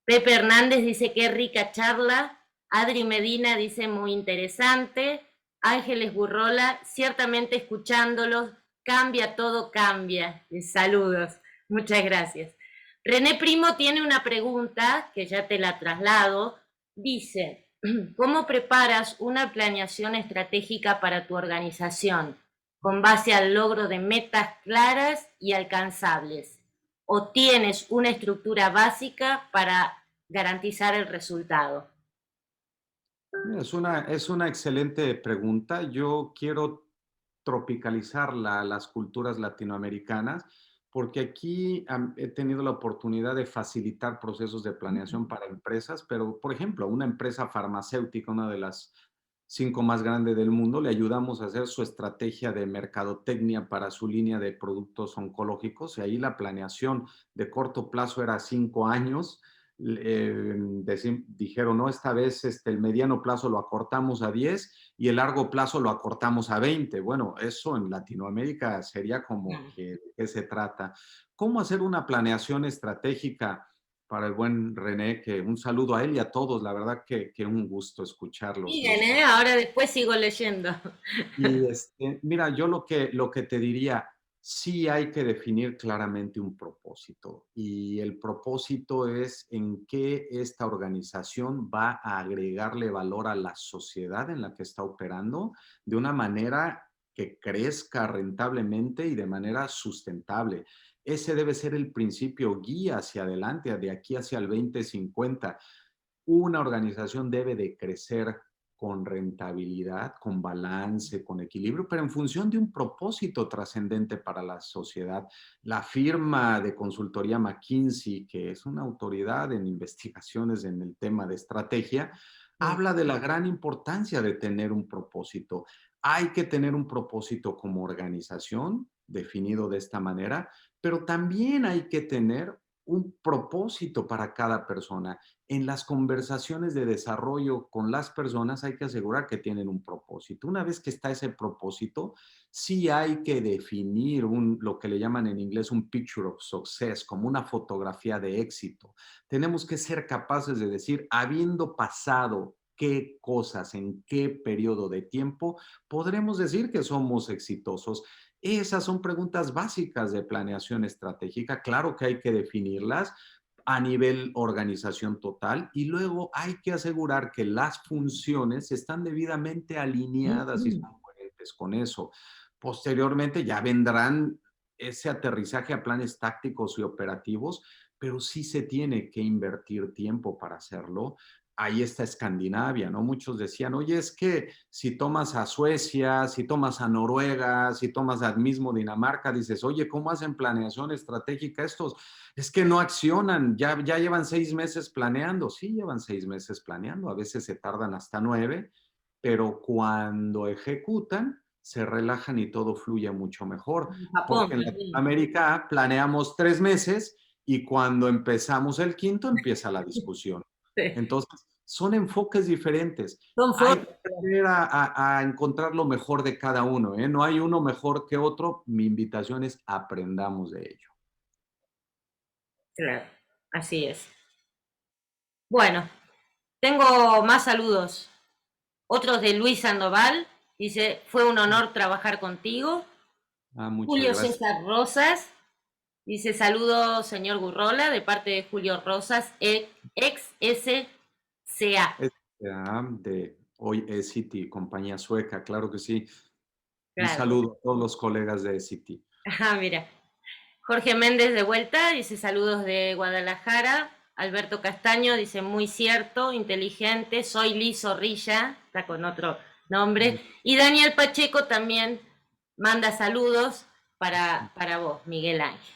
Pepe Hernández dice qué rica charla. Adri Medina dice muy interesante. Ángeles Burrola, ciertamente escuchándolos, cambia, todo cambia. Saludos. Muchas gracias. René Primo tiene una pregunta que ya te la traslado. Dice, ¿cómo preparas una planeación estratégica para tu organización con base al logro de metas claras y alcanzables? ¿O tienes una estructura básica para garantizar el resultado?
Es una excelente pregunta. Yo quiero tropicalizar las culturas latinoamericanas porque aquí he tenido la oportunidad de facilitar procesos de planeación para empresas, pero por ejemplo, a una empresa farmacéutica, una de las 5 más grandes del mundo, le ayudamos a hacer su estrategia de mercadotecnia para su línea de productos oncológicos y ahí la planeación de corto plazo era 5 años. Dijeron, no, esta vez el mediano plazo lo acortamos a 10 y el largo plazo lo acortamos a 20. Bueno, eso en Latinoamérica sería como que, ¿de qué se trata? ¿Cómo hacer una planeación estratégica para el buen René? Que un saludo a él y a todos, la verdad que un gusto escucharlos.
Siguen, ¿eh? Ahora después sigo leyendo.
Y mira, yo lo que te diría, sí hay que definir claramente un propósito y el propósito es en qué esta organización va a agregarle valor a la sociedad en la que está operando de una manera que crezca rentablemente y de manera sustentable. Ese debe ser el principio guía hacia adelante, de aquí hacia el 2050. Una organización debe de crecer con rentabilidad, con balance, con equilibrio, pero en función de un propósito trascendente para la sociedad. La firma de consultoría McKinsey, que es una autoridad en investigaciones en el tema de estrategia, habla de la gran importancia de tener un propósito. Hay que tener un propósito como organización, definido de esta manera, pero también hay que tener un propósito para cada persona. En las conversaciones de desarrollo con las personas hay que asegurar que tienen un propósito. Una vez que está ese propósito, sí hay que definir lo que le llaman en inglés un picture of success, como una fotografía de éxito. Tenemos que ser capaces de decir, habiendo pasado qué cosas, en qué periodo de tiempo, podremos decir que somos exitosos. Esas son preguntas básicas de planeación estratégica. Claro que hay que definirlas a nivel organización total y luego hay que asegurar que las funciones están debidamente alineadas y son coherentes con eso. Posteriormente ya vendrán ese aterrizaje a planes tácticos y operativos, pero sí se tiene que invertir tiempo para hacerlo. ahí está Escandinavia, ¿no? Muchos decían, oye, es que si tomas a Suecia, si tomas a Noruega, si tomas al mismo Dinamarca, dices, oye, ¿cómo hacen planeación estratégica estos? Es que no accionan, ya llevan 6 meses planeando. Sí, llevan 6 meses planeando, a veces se tardan hasta 9, pero cuando ejecutan, se relajan y todo fluye mucho mejor,
En Japón
porque en
también.
Latinoamérica planeamos 3 meses y cuando empezamos el quinto empieza la discusión. Entonces, son enfoques diferentes.
Son
Hay que
formas.
aprender a encontrar lo mejor de cada uno, ¿eh? No hay uno mejor que otro. Mi invitación es aprendamos de ello.
Claro, así es. Bueno, tengo más saludos. Otros de Luis Sandoval. Dice, fue un honor trabajar contigo.
Muchas
Julio
gracias.
César Rosas. Dice, saludos, señor Gurrola, de parte de Julio Rosas, ex SCA.
De hoy City, compañía sueca, claro que sí. Un
Claro.
saludo a todos los colegas de City.
Ah, mira. Jorge Méndez de vuelta, dice saludos de Guadalajara. Alberto Castaño dice muy cierto, inteligente, soy Liz Zorrilla, está con otro nombre. Y Daniel Pacheco también manda saludos para vos, Miguel Ángel.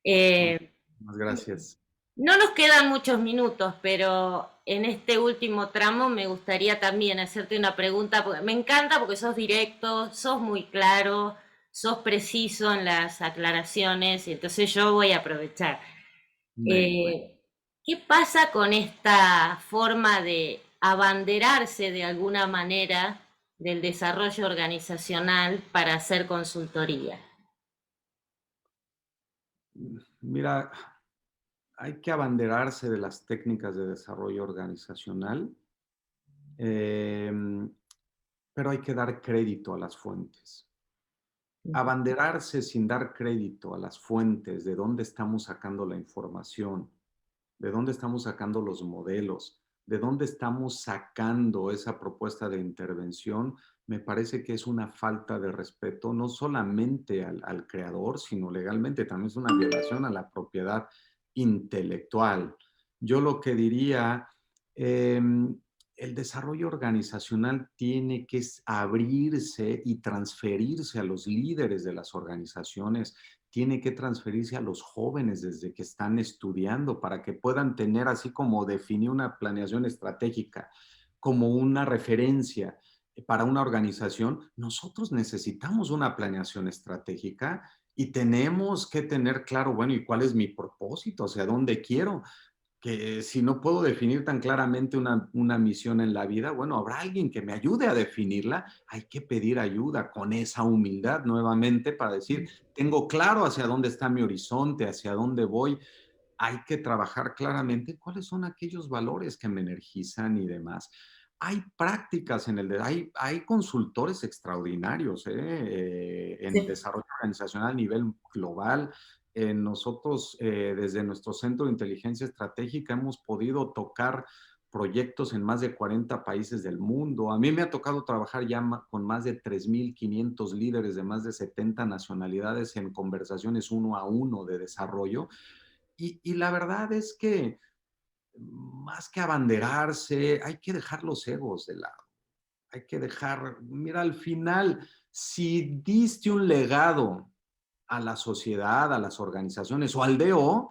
Eh,
Muchas gracias.
no nos quedan muchos minutos, pero en este último tramo me gustaría también hacerte una pregunta, porque me encanta porque sos directo, sos muy claro, sos preciso en las aclaraciones, y entonces yo voy a aprovechar.
Bueno.
¿Qué pasa con esta forma de abanderarse de alguna manera del desarrollo organizacional para hacer consultoría?
Mira, hay que abanderarse de las técnicas de desarrollo organizacional, eh, pero hay que dar crédito a las fuentes. Abanderarse sin dar crédito a las fuentes, de dónde estamos sacando la información, de dónde estamos sacando los modelos, de dónde estamos sacando esa propuesta de intervención, me parece que es una falta de respeto, no solamente al creador, sino legalmente también es una violación a la propiedad intelectual. Yo lo que diría, eh, el desarrollo organizacional tiene que abrirse y transferirse a los líderes de las organizaciones, tiene que transferirse a los jóvenes desde que están estudiando para que puedan tener, así como definir una planeación estratégica, como una referencia para una organización. Nosotros necesitamos una planeación estratégica y tenemos que tener claro, bueno, ¿y cuál es mi propósito? O sea, ¿dónde quiero? Que si no puedo definir tan claramente una misión en la vida, bueno, habrá alguien que me ayude a definirla. Hay que pedir ayuda con esa humildad nuevamente para decir, tengo claro hacia dónde está mi horizonte, hacia dónde voy. Hay que trabajar claramente cuáles son aquellos valores que me energizan y demás. Hay prácticas hay consultores extraordinarios en
Sí.
desarrollo organizacional a nivel global. Nosotros, desde nuestro Centro de Inteligencia Estratégica, hemos podido tocar proyectos en más de 40 países del mundo. A mí me ha tocado trabajar ya con más de 3.500 líderes de más de 70 nacionalidades en conversaciones uno a uno de desarrollo. Y la verdad es que más que abanderarse, hay que dejar los egos de lado. Hay que dejar, mira, al final, si diste un legado a la sociedad, a las organizaciones o al DO,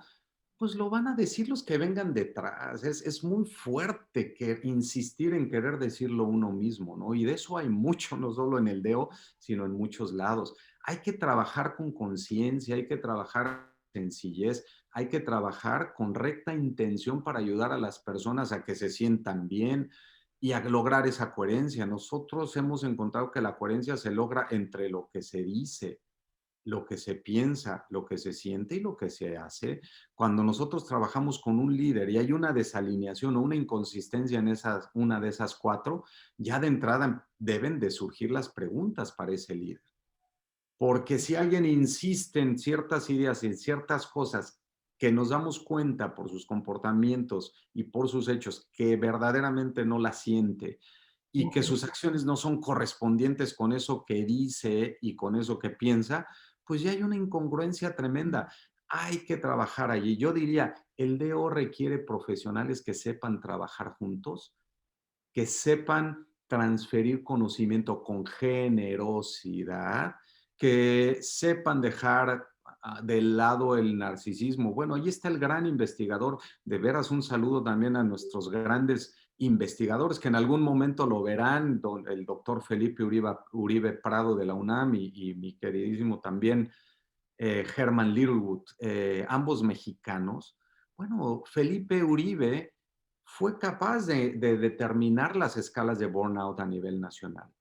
pues lo van a decir los que vengan detrás. Es muy fuerte que insistir en querer decirlo uno mismo, ¿no? Y de eso hay mucho, no solo en el DO, sino en muchos lados. Hay que trabajar con conciencia, hay que trabajar con sencillez, hay que trabajar con recta intención para ayudar a las personas a que se sientan bien y a lograr esa coherencia. Nosotros hemos encontrado que la coherencia se logra entre lo que se dice, lo que se piensa, lo que se siente y lo que se hace. Cuando nosotros trabajamos con un líder y hay una desalineación o una inconsistencia en una de esas cuatro, ya de entrada deben de surgir las preguntas para ese líder. Porque si alguien insiste en ciertas ideas y en ciertas cosas que nos damos cuenta por sus comportamientos y por sus hechos que verdaderamente no la siente y que sus acciones no son correspondientes con eso que dice y con eso que piensa, pues ya hay una incongruencia tremenda. Hay que trabajar allí. Yo diría, El DO requiere profesionales que sepan trabajar juntos, que sepan transferir conocimiento con generosidad, que sepan dejar de lado el narcisismo. Bueno, ahí está el gran investigador. De veras, un saludo también a nuestros grandes investigadores que en algún momento lo verán, el doctor Felipe Uribe Prado de la UNAM y mi queridísimo también Herman Littlewood, ambos mexicanos. Bueno, Felipe Uribe fue capaz de determinar las escalas de burnout a nivel nacional.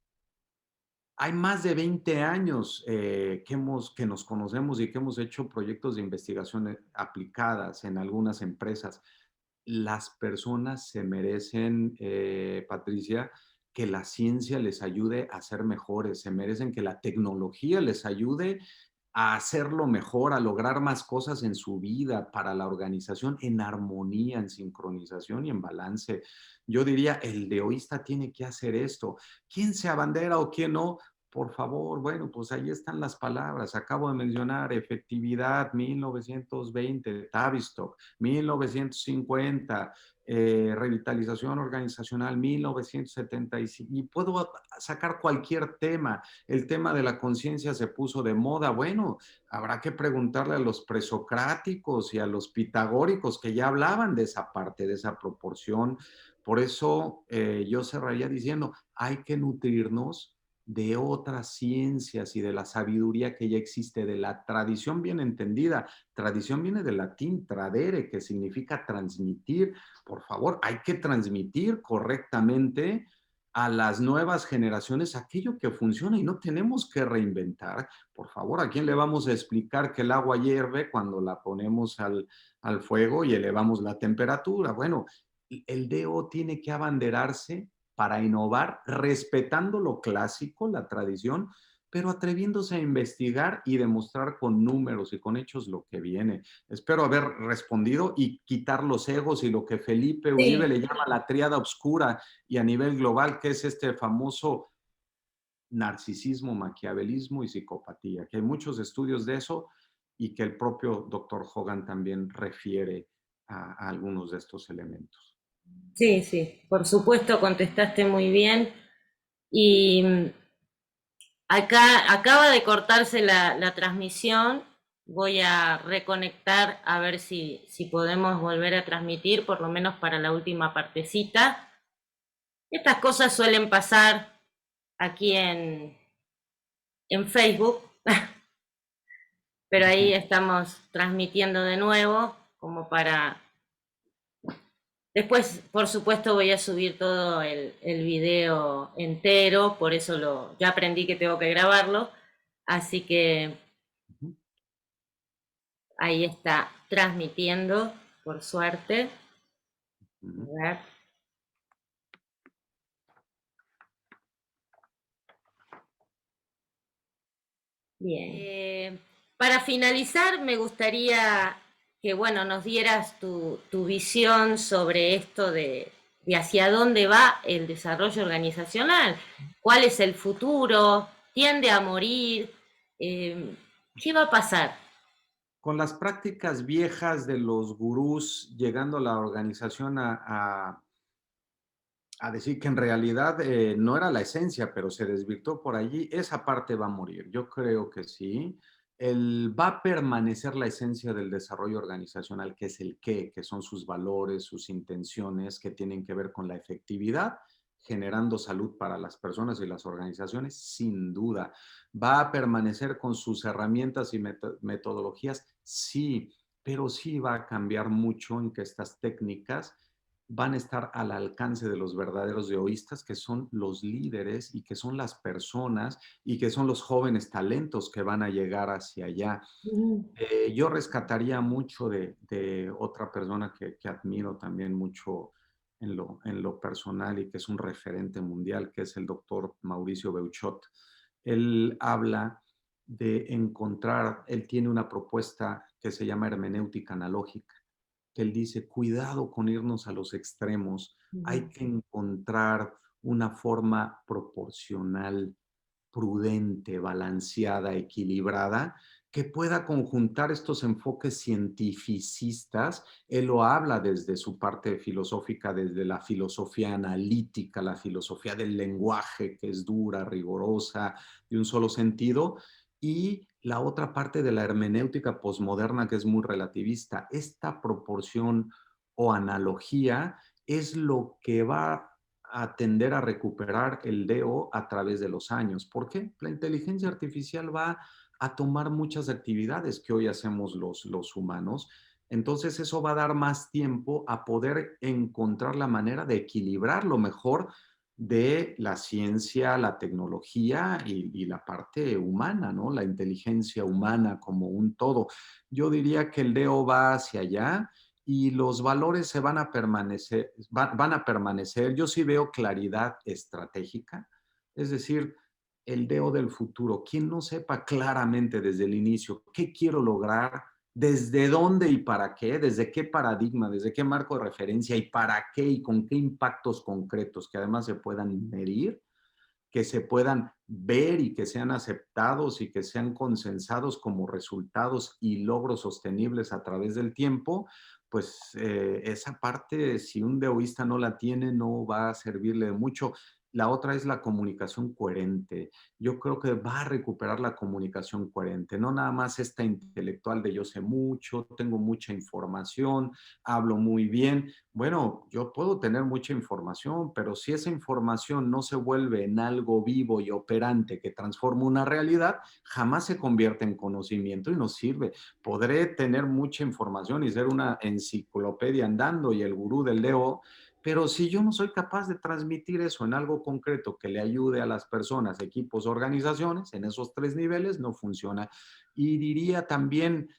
Hay más de 20 años que nos conocemos y que hemos hecho proyectos de investigación aplicadas en algunas empresas. Las personas se merecen, Patricia, que la ciencia les ayude a ser mejores, se merecen que la tecnología les ayude a hacerlo mejor, a lograr más cosas en su vida, para la organización, en armonía, en sincronización y en balance. Yo diría, el deoísta tiene que hacer esto. ¿Quién se abandera o quién no? Por favor, bueno, pues ahí están las palabras. Acabo de mencionar efectividad 1920, Tavistock, 1950, revitalización organizacional 1975, y puedo sacar cualquier tema. El tema de la conciencia se puso de moda. Bueno, habrá que preguntarle a los presocráticos y a los pitagóricos que ya hablaban de esa parte, de esa proporción. Por eso yo cerraría diciendo, hay que nutrirnos de otras ciencias y de la sabiduría que ya existe, de la tradición bien entendida. Tradición viene del latín tradere, que significa transmitir. Por favor, hay que transmitir correctamente a las nuevas generaciones aquello que funciona y no tenemos que reinventar. Por favor, ¿a quién le vamos a explicar que el agua hierve cuando la ponemos al fuego y elevamos la temperatura? Bueno, el DO tiene que abanderarse para innovar, respetando lo clásico, la tradición, pero atreviéndose a investigar y demostrar con números y con hechos lo que viene. Espero haber respondido y quitar los egos y lo que Felipe Uribe
Sí,
le llama la tríada oscura y a nivel global, que es este famoso narcisismo, maquiavelismo y psicopatía, que hay muchos estudios de eso y que el propio doctor Hogan también refiere a algunos de estos elementos.
sí, sí, por supuesto contestaste muy bien. Y acá acaba de cortarse la transmisión. Voy a reconectar a ver si podemos volver a transmitir, por lo menos para la última partecita. Estas cosas suelen pasar aquí en Facebook, pero ahí estamos transmitiendo de nuevo, como para... Después, por supuesto, voy a subir todo el video entero, por eso ya aprendí que tengo que grabarlo, así que ahí está transmitiendo, por suerte. A ver. Bien. Para finalizar, me gustaría que, bueno, nos dieras tu visión sobre esto de hacia dónde va el desarrollo organizacional, cuál es el futuro, tiende a morir, ¿qué va a pasar?
Con las prácticas viejas de los gurús, llegando a la organización a decir que en realidad no era la esencia, pero se desvirtuó por allí, esa parte va a morir. Yo creo que sí. Va a permanecer la esencia del desarrollo organizacional, que es el qué, que son sus valores, sus intenciones, que tienen que ver con la efectividad, generando salud para las personas y las organizaciones, sin duda. Va a permanecer con sus herramientas y metodologías, sí, pero sí va a cambiar mucho en que estas técnicas van a estar al alcance de los verdaderos deoístas, que son los líderes y que son las personas y que son los jóvenes talentos que van a llegar hacia allá. Yo rescataría mucho de otra persona que admiro también mucho en lo personal y que es un referente mundial, que es el doctor Mauricio Beuchot. Él habla de encontrar, él tiene una propuesta que se llama hermenéutica analógica, que él dice, cuidado con irnos a los extremos, hay que encontrar una forma proporcional, prudente, balanceada, equilibrada, que pueda conjuntar estos enfoques cientificistas. Él lo habla desde su parte filosófica, desde la filosofía analítica, la filosofía del lenguaje, que es dura, rigurosa, de un solo sentido, y la otra parte de la hermenéutica posmoderna, que es muy relativista. Esta proporción o analogía es lo que va a tender a recuperar el DO a través de los años. ¿Por qué? La inteligencia artificial va a tomar muchas actividades que hoy hacemos los humanos. Entonces eso va a dar más tiempo a poder encontrar la manera de equilibrar lo mejor de la ciencia, la tecnología y la parte humana, ¿no? La inteligencia humana como un todo. Yo diría que el DEO va hacia allá y los valores se van a permanecer, van a permanecer. Yo sí veo claridad estratégica, es decir, el DEO del futuro. Quien no sepa claramente desde el inicio qué quiero lograr, desde dónde y para qué, desde qué paradigma, desde qué marco de referencia y para qué y con qué impactos concretos que además se puedan medir, que se puedan ver y que sean aceptados y que sean consensados como resultados y logros sostenibles a través del tiempo, pues esa parte, si un deoísta no la tiene, no va a servirle de mucho. La otra es la comunicación coherente. Yo creo que va a recuperar la comunicación coherente, no nada más esta intelectual de yo sé mucho, tengo mucha información, hablo muy bien. Bueno, yo puedo tener mucha información, pero si esa información no se vuelve en algo vivo y operante que transforma una realidad, jamás se convierte en conocimiento y no sirve. Podré tener mucha información y ser una enciclopedia andando y el gurú del Leo, pero si yo no soy capaz de transmitir eso en algo concreto que le ayude a las personas, equipos, organizaciones, en esos tres niveles, no funciona. Y diría también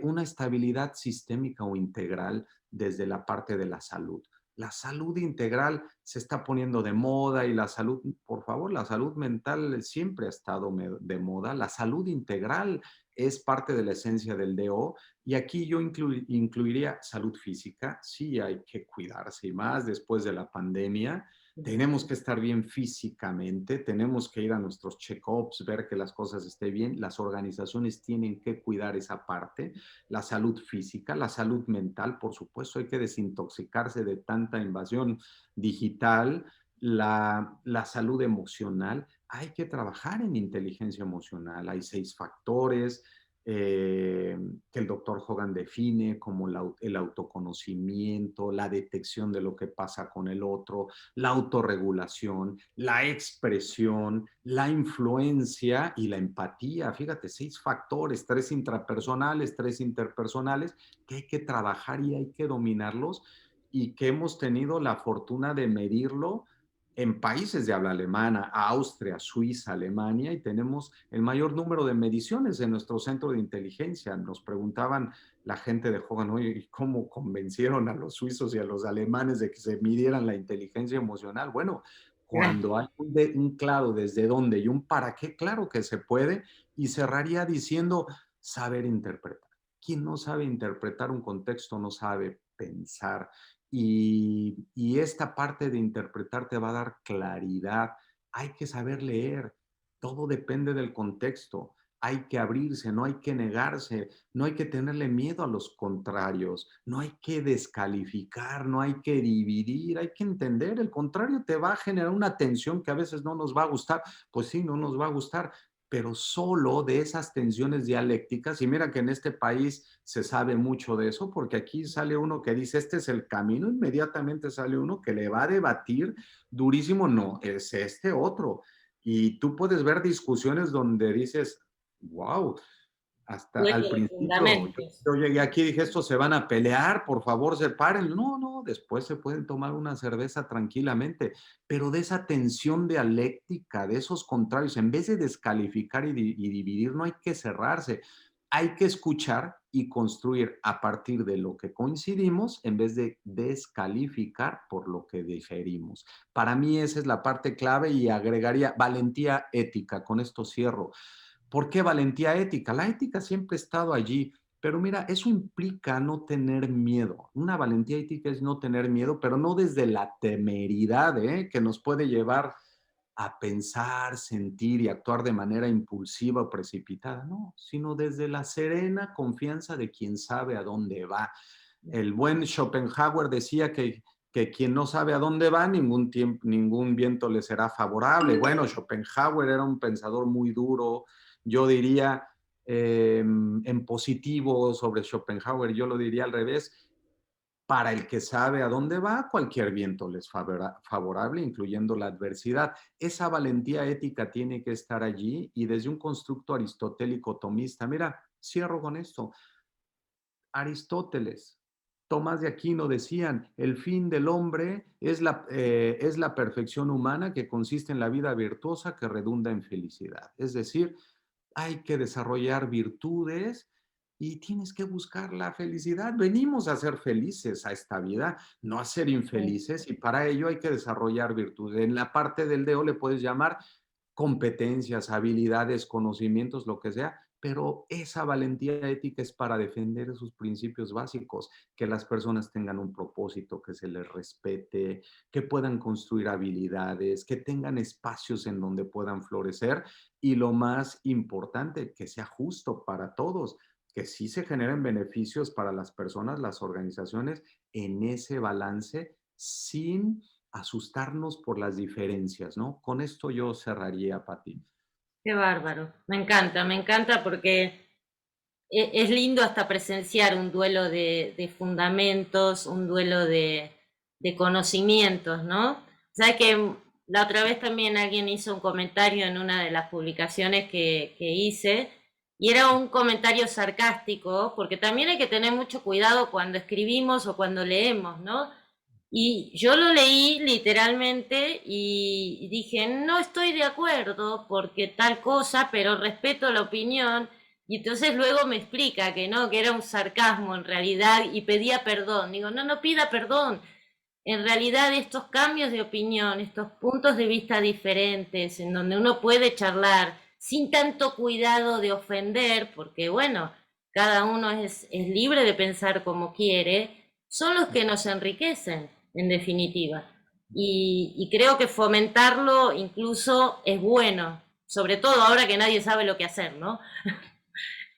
una estabilidad sistémica o integral desde la parte de la salud. La salud integral se está poniendo de moda y la salud, por favor, la salud mental siempre ha estado de moda. La salud integral es parte de la esencia del DO y aquí yo incluiría salud física. Sí hay que cuidarse y más después de la pandemia. Tenemos que estar bien físicamente, tenemos que ir a nuestros check-ups, ver que las cosas estén bien. Las organizaciones tienen que cuidar esa parte, la salud física, la salud mental, por supuesto, hay que desintoxicarse de tanta invasión digital, la salud emocional, hay que trabajar en inteligencia emocional, hay 6 factores, que el doctor Hogan define como el autoconocimiento, la detección de lo que pasa con el otro, la autorregulación, la expresión, la influencia y la empatía. Fíjate, 6 factores, 3 intrapersonales, 3 interpersonales, que hay que trabajar y hay que dominarlos y que hemos tenido la fortuna de medirlo en países de habla alemana, Austria, Suiza, Alemania, y tenemos el mayor número de mediciones en nuestro centro de inteligencia. Nos preguntaban la gente de Hogan, oye, ¿cómo convencieron a los suizos y a los alemanes de que se midieran la inteligencia emocional? Bueno, cuando hay un claro desde dónde y un para qué, claro que se puede, y cerraría diciendo saber interpretar. Quien no sabe interpretar un contexto no sabe pensar. Y esta parte de interpretar te va a dar claridad. Hay que saber leer. Todo depende del contexto. Hay que abrirse, no hay que negarse, no hay que tenerle miedo a los contrarios, no hay que descalificar, no hay que dividir, hay que entender. El contrario te va a generar una tensión que a veces no nos va a gustar. Pues sí, no nos va a gustar, pero solo de esas tensiones dialécticas, y mira que en este país se sabe mucho de eso, porque aquí sale uno que dice, este es el camino, inmediatamente sale uno que le va a debatir durísimo, no, es este otro. Y tú puedes ver discusiones donde dices, wow, hasta al
Duele de
principio,
fundamentos.
yo llegué aquí y dije, estos se van a pelear, por favor, separen. No, no, después se pueden tomar una cerveza tranquilamente, pero de esa tensión dialéctica, de esos contrarios, en vez de descalificar y dividir, no hay que cerrarse. Hay que escuchar y construir a partir de lo que coincidimos en vez de descalificar por lo que diferimos. Para mí esa es la parte clave y agregaría valentía ética. Con esto cierro. ¿Por qué valentía ética? La ética siempre ha estado allí, pero mira, eso implica no tener miedo. Una valentía ética es no tener miedo, pero no desde la temeridad, ¿eh? Que nos puede llevar a pensar, sentir y actuar de manera impulsiva o precipitada, no, sino desde la serena confianza de quien sabe a dónde va. El buen Schopenhauer decía que quien no sabe a dónde va, ningún viento le será favorable. Bueno, Schopenhauer era un pensador muy duro, yo diría en positivo sobre Schopenhauer, yo lo diría al revés, para el que sabe a dónde va, cualquier viento le es favorable, incluyendo la adversidad. Esa valentía ética tiene que estar allí y desde un constructo aristotélico tomista. Mira, cierro con esto. Aristóteles, Tomás de Aquino decían, el fin del hombre es la perfección humana que consiste en la vida virtuosa que redunda en felicidad. Es decir, hay que desarrollar virtudes y tienes que buscar la felicidad. Venimos a ser felices a esta vida, no a ser infelices, y para ello hay que desarrollar virtudes. En la parte del dedo le puedes llamar competencias, habilidades, conocimientos, lo que sea, pero esa valentía ética es para defender esos principios básicos, que las personas tengan un propósito, que se les respete, que puedan construir habilidades, que tengan espacios en donde puedan florecer y lo más importante, que sea justo para todos, que sí se generen beneficios para las personas, las organizaciones, en ese balance sin asustarnos por las diferencias, ¿no? Con esto yo cerraría, Pati.
Qué bárbaro, me encanta porque es lindo hasta presenciar un duelo de fundamentos, un duelo de conocimientos, ¿no? Sabes que la otra vez también alguien hizo un comentario en una de las publicaciones que hice, y era un comentario sarcástico, porque también hay que tener mucho cuidado cuando escribimos o cuando leemos, ¿no? Y yo lo leí literalmente y dije, no estoy de acuerdo porque tal cosa, pero respeto la opinión. Y entonces luego me explica que no, que era un sarcasmo en realidad y pedía perdón. Digo, no, no pida perdón. En realidad estos cambios de opinión, estos puntos de vista diferentes, en donde uno puede charlar sin tanto cuidado de ofender, porque bueno, cada uno es libre de pensar como quiere, son los que nos enriquecen, en definitiva. Y creo que fomentarlo incluso es bueno, sobre todo ahora que nadie sabe lo que hacer, ¿no?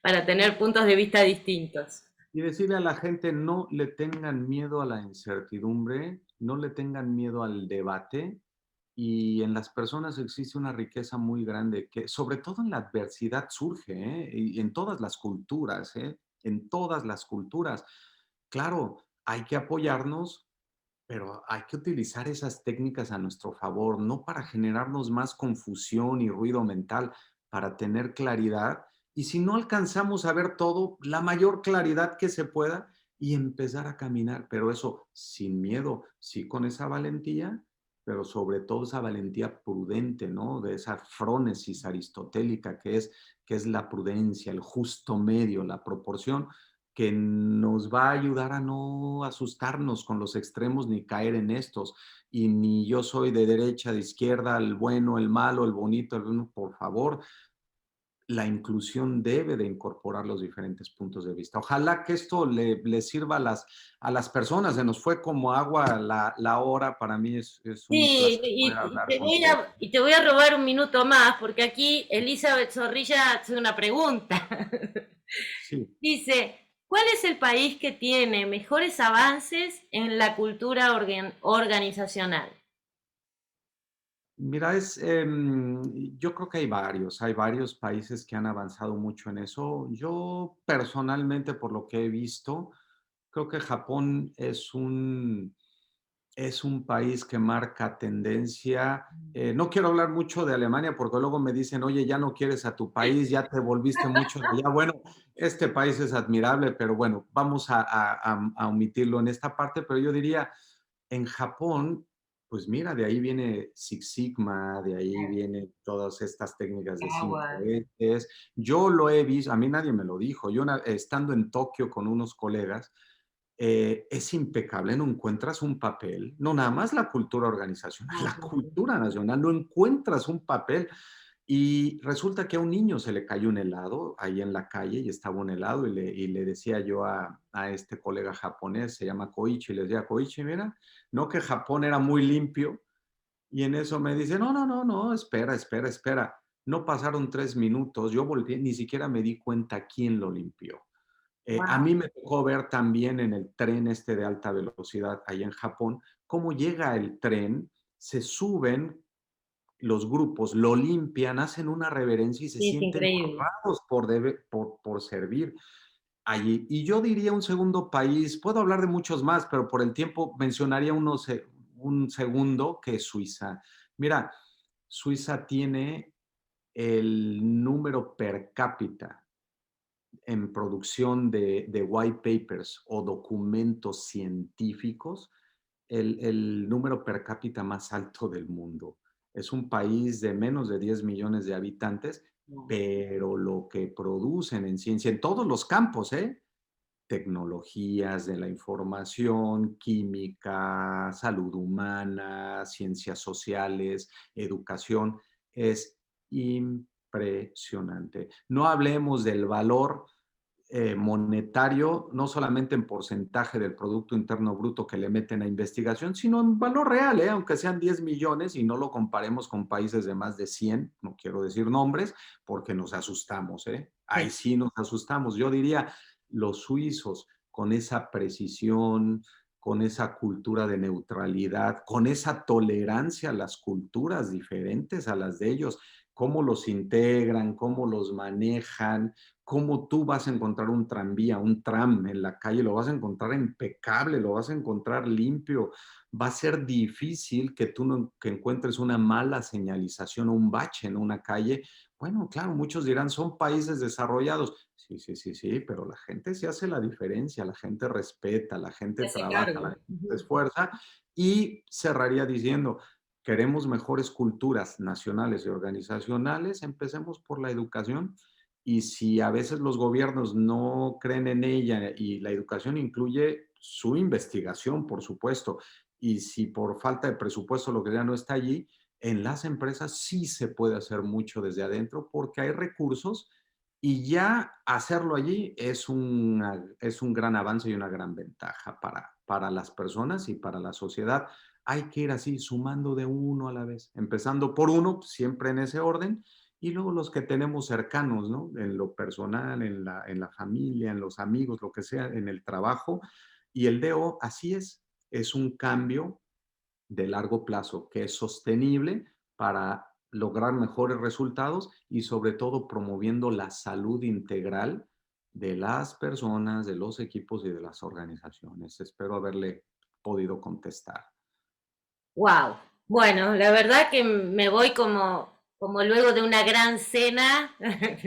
Para tener puntos de vista distintos.
Y decirle a la gente, no le tengan miedo a la incertidumbre, no le tengan miedo al debate, y en las personas existe una riqueza muy grande que, sobre todo en la adversidad, surge, ¿eh? Y en todas las culturas, ¿eh? En todas las culturas. Claro, hay que apoyarnos, pero hay que utilizar esas técnicas a nuestro favor, no para generarnos más confusión y ruido mental, para tener claridad. Y si no alcanzamos a ver todo, la mayor claridad que se pueda y empezar a caminar, pero eso sin miedo, sí con esa valentía, pero sobre todo esa valentía prudente, ¿no? De esa frónesis aristotélica que es la prudencia, el justo medio, la proporción, que nos va a ayudar a no asustarnos con los extremos ni caer en estos. Y ni yo soy de derecha, de izquierda, el bueno, el malo, el bonito, por favor, la inclusión debe de incorporar los diferentes puntos de vista. Ojalá que esto le sirva a las personas. Se nos fue como agua la hora. Para mí es un
Sí,
placer poder hablar contigo.
y te voy a robar un minuto más, porque aquí Elizabeth Zorrilla hace una pregunta.
Sí.
Dice, ¿cuál es el país que tiene mejores avances en la cultura organizacional?
Mira, yo creo que hay varios países que han avanzado mucho en eso. Yo personalmente, por lo que he visto, creo que Japón es un país que marca tendencia. No quiero hablar mucho de Alemania porque luego me dicen, oye, ya no quieres a tu país, ya te volviste mucho de allá. Bueno, este país es admirable, pero bueno, vamos a omitirlo en esta parte, pero yo diría, en Japón, pues mira, de ahí viene Six Sigma, de ahí vienen todas estas técnicas de 5 S. Yo lo he visto, a mí nadie me lo dijo. Yo estando en Tokio con unos colegas, es impecable, no encuentras un papel, no nada más la cultura organizacional, la cultura nacional, no encuentras un papel. Y resulta que a un niño se le cayó un helado ahí en la calle y estaba un helado y le decía yo a este colega japonés, se llama Koichi, y le decía, Koichi, mira, no que Japón era muy limpio, Y en eso me dice, no, no, no, no, espera, espera, espera. No pasaron 3 minutos, yo volteé, ni siquiera me di cuenta quién lo limpió. A
Wow,
mí me tocó ver también en el tren este de alta velocidad allá en Japón, cómo llega el tren, se suben los grupos, lo limpian, hacen una reverencia y se
sí, es
sienten
increíble.
honrados por servir allí. Y yo diría un segundo país, puedo hablar de muchos más, pero por el tiempo mencionaría un segundo que es Suiza. Mira, Suiza tiene el número per cápita en producción de white papers o documentos científicos, el número per cápita más alto del mundo. Es un país de menos de 10 millones de habitantes, pero lo que producen en ciencia, en todos los campos, tecnologías de la información, química, salud humana, ciencias sociales, educación, es impresionante. No hablemos del valor monetario, no solamente en porcentaje del Producto Interno Bruto que le meten a investigación, sino en valor real, aunque sean 10 millones y no lo comparemos con países de más de 100, no quiero decir nombres, porque nos asustamos. Ahí
Sí,
sí nos asustamos. Yo diría, los suizos, con esa precisión, con esa cultura de neutralidad, con esa tolerancia a las culturas diferentes a las de ellos, cómo los integran, cómo los manejan, cómo tú vas a encontrar un tranvía, un tram en la calle, lo vas a encontrar impecable, lo vas a encontrar limpio. Va a ser difícil que tú no, que encuentres una mala señalización o un bache en una calle. Bueno, claro, muchos dirán, son países desarrollados. Sí, sí, sí, sí, pero la gente se hace la diferencia, la gente respeta, la gente
se hace
trabaja, la
cargo.
gente se
Ujú.
esfuerza y cerraría diciendo, queremos mejores culturas nacionales y organizacionales, empecemos por la educación y si a veces los gobiernos no creen en ella y la educación incluye su investigación, por supuesto, y si por falta de presupuesto lo que ya no está allí, en las empresas sí se puede hacer mucho desde adentro porque hay recursos y ya hacerlo allí es un gran avance y una gran ventaja para las personas y para la sociedad. Hay que ir así, sumando de uno a la vez, empezando por uno, siempre en ese orden, y luego los que tenemos cercanos, ¿no? En lo personal, en la familia, en los amigos, lo que sea, en el trabajo. Y el DO, así es un cambio de largo plazo que es sostenible para lograr mejores resultados y sobre todo promoviendo la salud integral de las personas, de los equipos y de las organizaciones. Espero haberle podido contestar.
Wow. Bueno, la verdad que me voy como luego de una gran cena,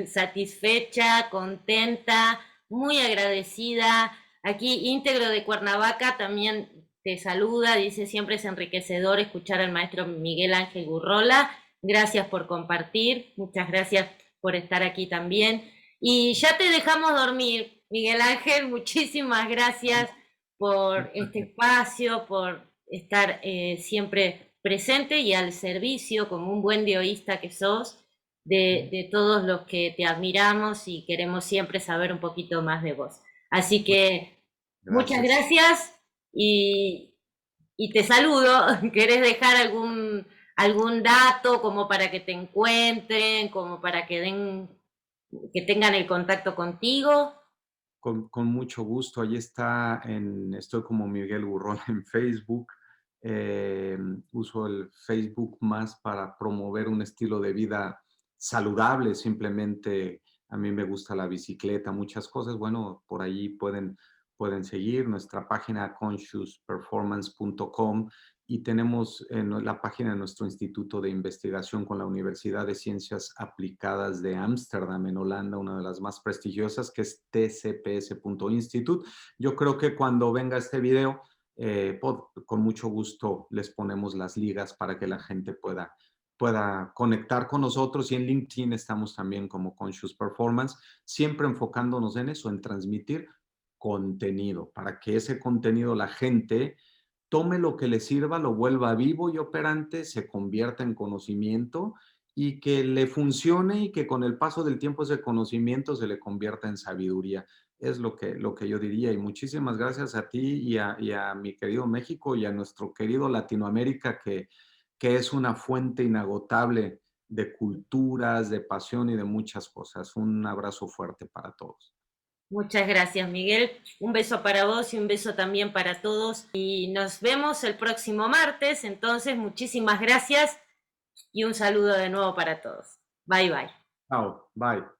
satisfecha, contenta, muy agradecida. Aquí íntegro de Cuernavaca también te saluda, dice siempre es enriquecedor escuchar al maestro Miguel Ángel Gurrola. Gracias por compartir, muchas gracias por estar aquí también. Y ya te dejamos dormir, Miguel Ángel, muchísimas gracias por este espacio, por estar siempre presente y al servicio, como un buen dioísta que sos, de todos los que te admiramos y queremos siempre saber un poquito más de vos. Así que muchas
Gracias.
gracias y te saludo. ¿Querés dejar algún dato como para que te encuentren, como para que tengan el contacto contigo?
Con mucho gusto. Ahí está, estoy como Miguel Burrón en Facebook. Uso el Facebook más para promover un estilo de vida saludable. Simplemente a mí me gusta la bicicleta, muchas cosas. Bueno, por ahí pueden seguir nuestra página consciousperformance.com y tenemos en la página de nuestro instituto de investigación con la Universidad de Ciencias Aplicadas de Ámsterdam, en Holanda, una de las más prestigiosas, que es tcps.institute. Yo creo que cuando venga este video, con mucho gusto les ponemos las ligas para que la gente pueda conectar con nosotros y en LinkedIn estamos también como Conscious Performance, siempre enfocándonos en eso, en transmitir contenido, para que ese contenido la gente tome lo que le sirva, lo vuelva vivo y operante, se convierta en conocimiento y que le funcione y que con el paso del tiempo ese conocimiento se le convierta en sabiduría. Es lo que yo diría. Y muchísimas gracias a ti y a mi querido México y a nuestro querido Latinoamérica que es una fuente inagotable de culturas, de pasión y de muchas cosas. Un abrazo fuerte para todos.
Muchas gracias, Miguel. Un beso para vos y un beso también para todos. Y nos vemos el próximo martes. Entonces, muchísimas gracias y un saludo de nuevo para todos. Bye, bye.
Chao, bye.